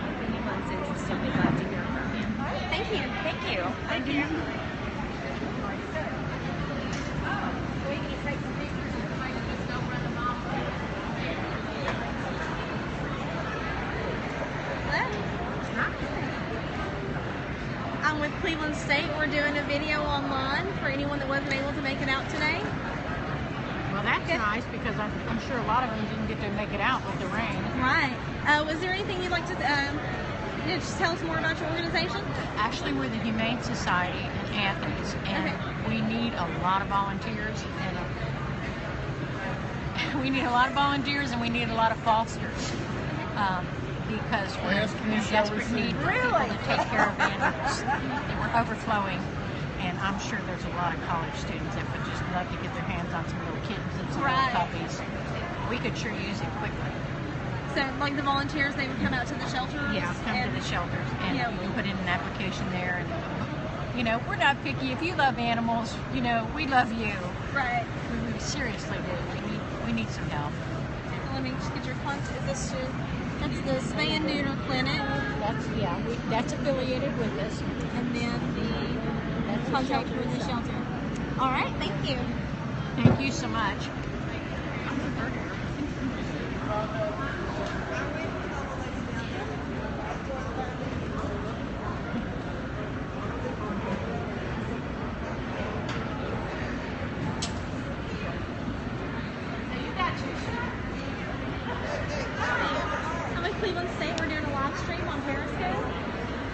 If anyone's interested, we'd love to hear from you. Thank you. Thank you. Thank you. I'm with Cleveland State. We're doing a video online for anyone that wasn't able to make it out today. Well, that's nice because I'm sure a lot of them didn't get to make it out with the rain. Right. Was there anything you'd like to just tell us more about your organization? Actually, we're the Humane Society in Athens, and we need a lot of volunteers, and we need a lot of volunteers, and we need a lot of fosters. Because we're in desperate need for people to take care of animals. We're overflowing, and I'm sure there's a lot of college students that would just love to get their hands on some little kittens and some little puppies. We could sure use it quickly. So, like the volunteers, they would come out to the shelters? Yeah, come to the shelters, and you can put in an application there. And you know, we're not picky. If you love animals, you know, we love you. Right. We seriously do. We need some help. Let me just get your contact. Is this that's the Spay and Neuter Clinic. That's affiliated with us. And then the contact for the shelter. All right, thank you. Thank you so much. I'm at Cleveland State. We're doing a live stream on Periscope.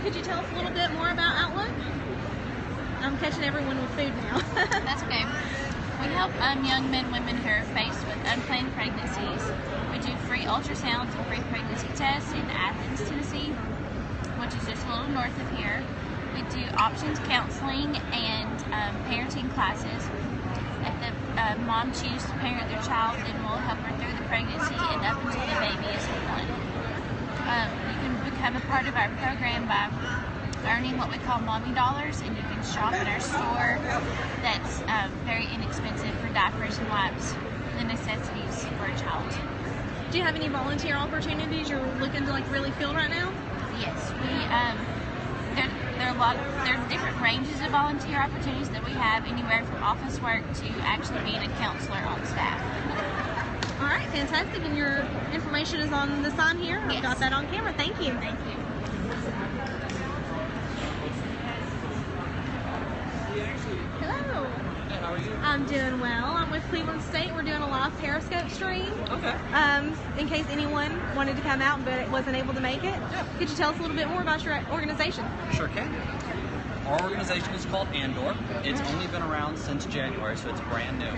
Could you tell us a little bit more about Outlook? I'm catching everyone with food now. That's okay. We help young men and women who are faced with unplanned pregnancies. We do free ultrasounds and free pregnancy tests in Athens, Tennessee, which is just a little north of here. We do options counseling and parenting classes. If the mom chooses to parent their child, then we'll help her through the pregnancy and up until the baby is born. You can become a part of our program by earning what we call mommy dollars, and you can shop in our store that's very inexpensive for diapers and wipes, the necessities for a child. Do you have any volunteer opportunities you're looking to like really fill right now? Yes, there are different ranges of volunteer opportunities that we have, anywhere from office work to actually being a counselor on staff. All right, fantastic. And your information is on the sign here? Yes. I've got that on camera. Thank you. Thank you. Hello. Hey, how are you? I'm doing well. I'm with Cleveland State. We're doing a live Periscope stream. Okay. In case anyone wanted to come out but wasn't able to make it. Yeah. Could you tell us a little bit more about your organization? Sure can. Our organization is called Andor. It's only been around since January, so it's brand new.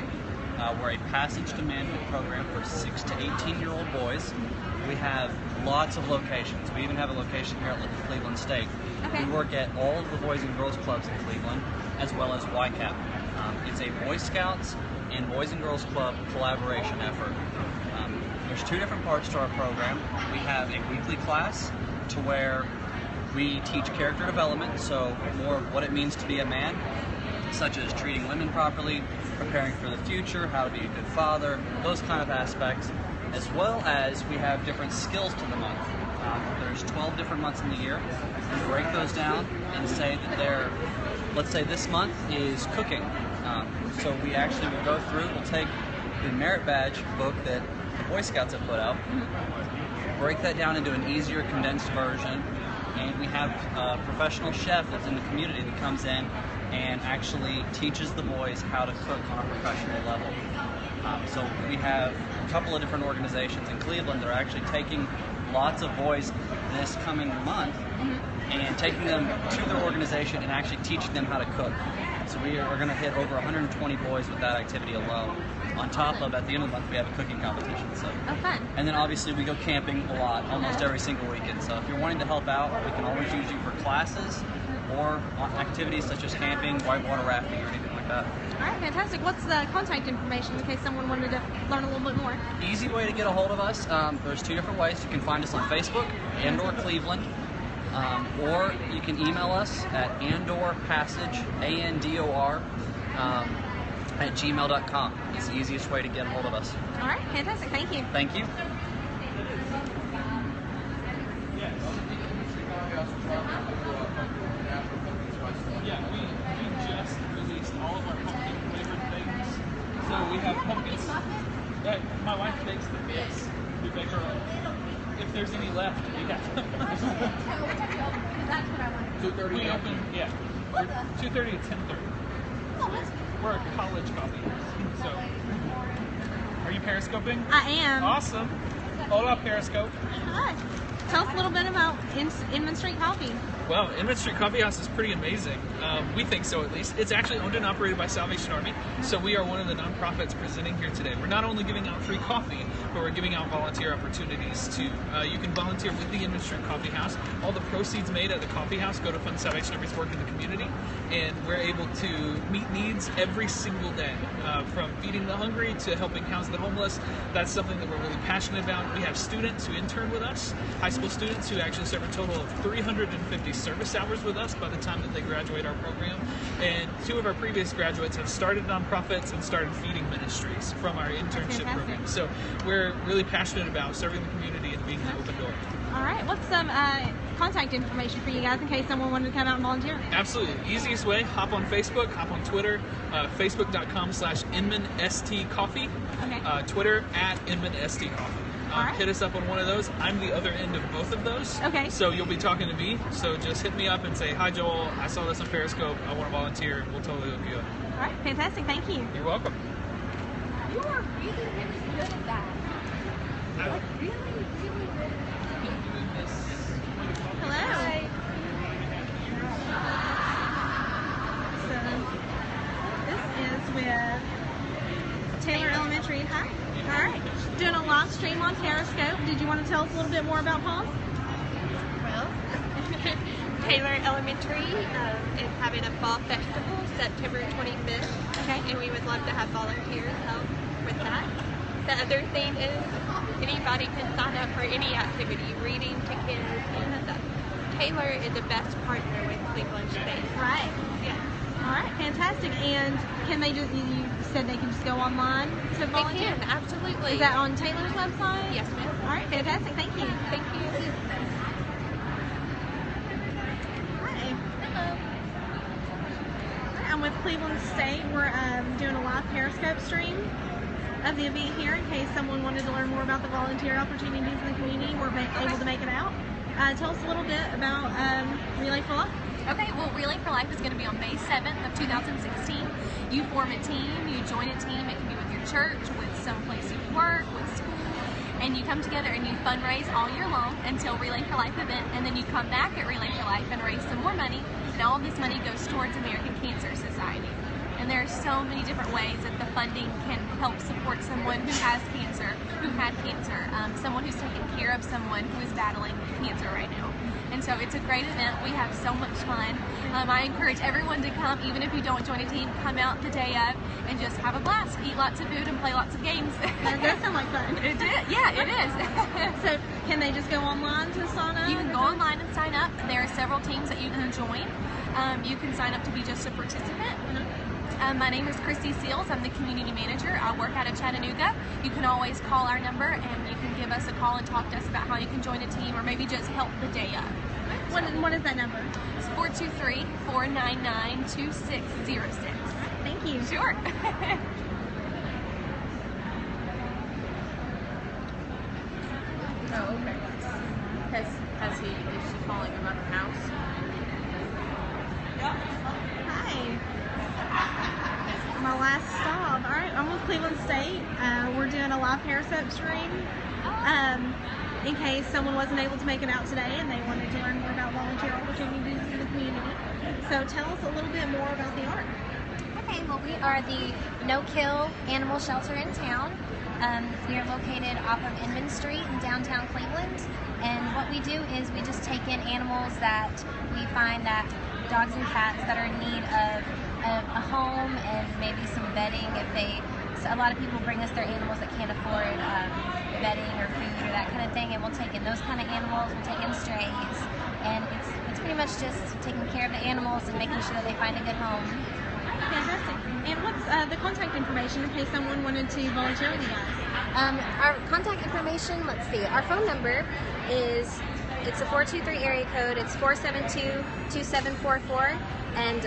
We're a passage to manhood program for 6 to 18-year-old boys. We have lots of locations. We even have a location here at Cleveland State. Okay. We work at all of the Boys and Girls Clubs in Cleveland, as well as YCAP. It's a Boy Scouts and Boys and Girls Club collaboration effort. There's two different parts to our program. We have a weekly class to where we teach character development, so more of what it means to be a man, such as treating women properly, preparing for the future, how to be a good father, those kind of aspects, as well as we have different skills to the month. There's 12 different months in the year. We break those down and say that let's say this month is cooking. So we actually will go through, we'll take the merit badge book that the Boy Scouts have put out, break that down into an easier condensed version, And we have a professional chef that's in the community that comes in and actually teaches the boys how to cook on a professional level. So we have a couple of different organizations in Cleveland that are actually taking lots of boys this coming month and taking them to their organization and actually teaching them how to cook. So we are going to hit over 120 boys with that activity alone. On top of, at the end of the month, we have a cooking competition. So. Oh, fun. And then obviously we go camping a lot, almost every single weekend. So if you're wanting to help out, we can always use you for classes or activities such as camping, whitewater rafting, or anything like that. All right, fantastic. What's the contact information in case someone wanted to learn a little bit more? Easy way to get a hold of us. There's two different ways. You can find us on Facebook, Andor Cleveland, or you can email us at andorpassage, ANDOR, at gmail.com. It's the easiest way to get a hold of us. All right, fantastic. Thank you. Thank you. Yeah, we just released all of our pumpkin flavored things. So we have pumpkins. My wife bakes them, yes. We bake our own. If there's any left, we got them. 2:30. We open, yeah. 2:30 to 10:30. We're a college coffee house. So, are you periscoping? I am. Awesome. Hola, Periscope. Hi. Tell us a little bit about Inman Street Coffee. Well, Inman Street Coffee House is pretty amazing. We think so, at least. It's actually owned and operated by Salvation Army, so we are one of the nonprofits presenting here today. We're not only giving out free coffee, but we're giving out volunteer opportunities too. You can volunteer with the Inman Street Coffee House. All the proceeds made at the coffee house go to fund Salvation Army's work in the community, and we're able to meet needs every single day, from feeding the hungry to helping house the homeless. That's something that we're really passionate about. We have students who intern with us, high school students who actually serve a total of 350 service hours with us by the time that they graduate our program. And 2 of our previous graduates have started nonprofits and started feeding ministries from our internship program. So we're really passionate about serving the community and being an open door. All right, what's some contact information for you guys in case someone wanted to come out and volunteer? Absolutely. Easiest way, hop on Facebook, hop on Twitter, facebook.com/InmanSTCoffee, Twitter @InmanSTCoffee. Hit us up on one of those. I'm the other end of both of those. Okay. So you'll be talking to me. So just hit me up and say, hi, Joel. I saw this on Periscope. I want to volunteer. We'll totally hook you up. All right. Fantastic. Thank you. You're welcome. You are really, really good at that. Like, really, really good. Hello. Hi. So this is with Taylor Elementary. Hi. All right. Doing a live stream on Periscope. Did you want to tell us a little bit more about Paul? Well, Taylor Elementary is having a fall festival September 25th. Okay. And we would love to have volunteers help with that. The other thing is anybody can sign up for any activity, reading to kids and stuff. Taylor is the best partner with Cleveland State. Right. Yeah. All right, fantastic. And can they just, you said they can just go online to volunteer? They can, absolutely. Is that on Taylor's website? Yes, ma'am. All right, fantastic. Thank you. Thank you. Hi. Hello. I'm with Cleveland State. We're doing a live Periscope stream of the event here in case someone wanted to learn more about the volunteer opportunities in the community. We're able to make it out. Tell us a little bit about Relay for Life. Okay, well, Relay for Life is going to be on May 7th of 2016. You form a team, you join a team. It can be with your church, with some place you work, with school, and you come together and you fundraise all year long until Relay for Life event, and then you come back at Relay for Life and raise some more money, and all of this money goes towards American Cancer Society. And there are so many different ways that the funding can help support someone who has cancer, who had cancer, someone who's taking care of someone who is battling cancer right now. And so it's a great event. We have so much fun. I encourage everyone to come, even if you don't join a team, come out the day of and just have a blast. Eat lots of food and play lots of games. That does sound like fun. It did. Yeah, it is. So can they just go online to sign up? You can go online and sign up. There are several teams that you can join. You can sign up to be just a participant. My name is Christy Seals. I'm the community manager. I work out of Chattanooga. You can always call our number and you can give us a call and talk to us about how you can join a team or maybe just help the day up. What is that number? It's 423-499-2606. Thank you. Sure. Oh, okay. Because as he is calling about her house. Hi. My last stop. All right, I'm with Cleveland State. We're doing a live Periscope stream in case someone wasn't able to make it out today and they wanted to learn more about volunteer opportunities in the community. So tell us a little bit more about the ARC. Okay, well, we are the no-kill animal shelter in town. We are located off of Inman Street in downtown Cleveland, and what we do is we just take in animals that we find that dogs and cats that are in need of a home and maybe some bedding. A lot of people bring us their animals that can't afford bedding or food or that kind of thing, and we'll take in those kind of animals. We'll take in strays, and it's pretty much just taking care of the animals and making sure that they find a good home. Fantastic. And what's the contact information in case someone wanted to volunteer with you guys? Our contact information, let's see, our phone number is, it's a 423 area code, it's 472-2744, and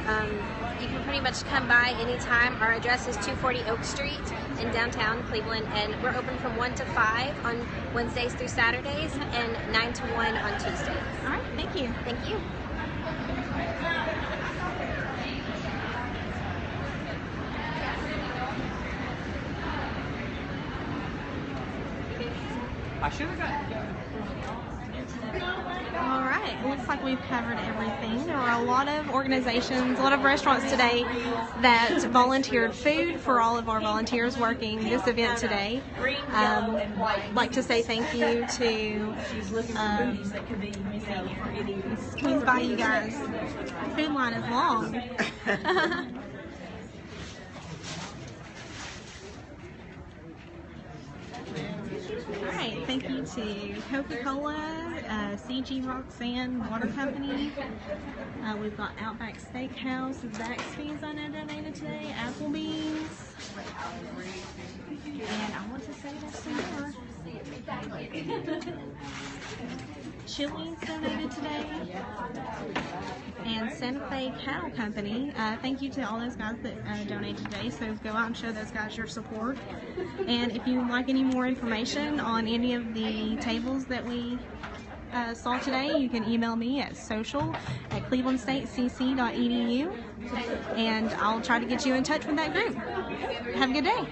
you can pretty much come by anytime. Our address is 240 Oak Street in downtown Cleveland, and we're open from 1 to 5 on Wednesdays through Saturdays and 9 to 1 on Tuesdays. All right, thank you. Thank you. I should have gotten All right, looks like we've covered everything. There were a lot of organizations, a lot of restaurants today that volunteered food for all of our volunteers working this event today. I'd like to say thank you to squeeze by you guys. The food line is long. Alright, thank you to Coca-Cola, CG Roxanne Water Company. We've got Outback Steakhouse, Zaxby's I know donated today, Applebee's, and I want to say there's some more. Chili's donated today, and Santa Fe Cattle Company. Thank you to all those guys that donated today, so go out and show those guys your support. And if you'd like any more information on any of the tables that we saw today, you can email me at social@clevelandstatecc.edu, and I'll try to get you in touch with that group. Have a good day.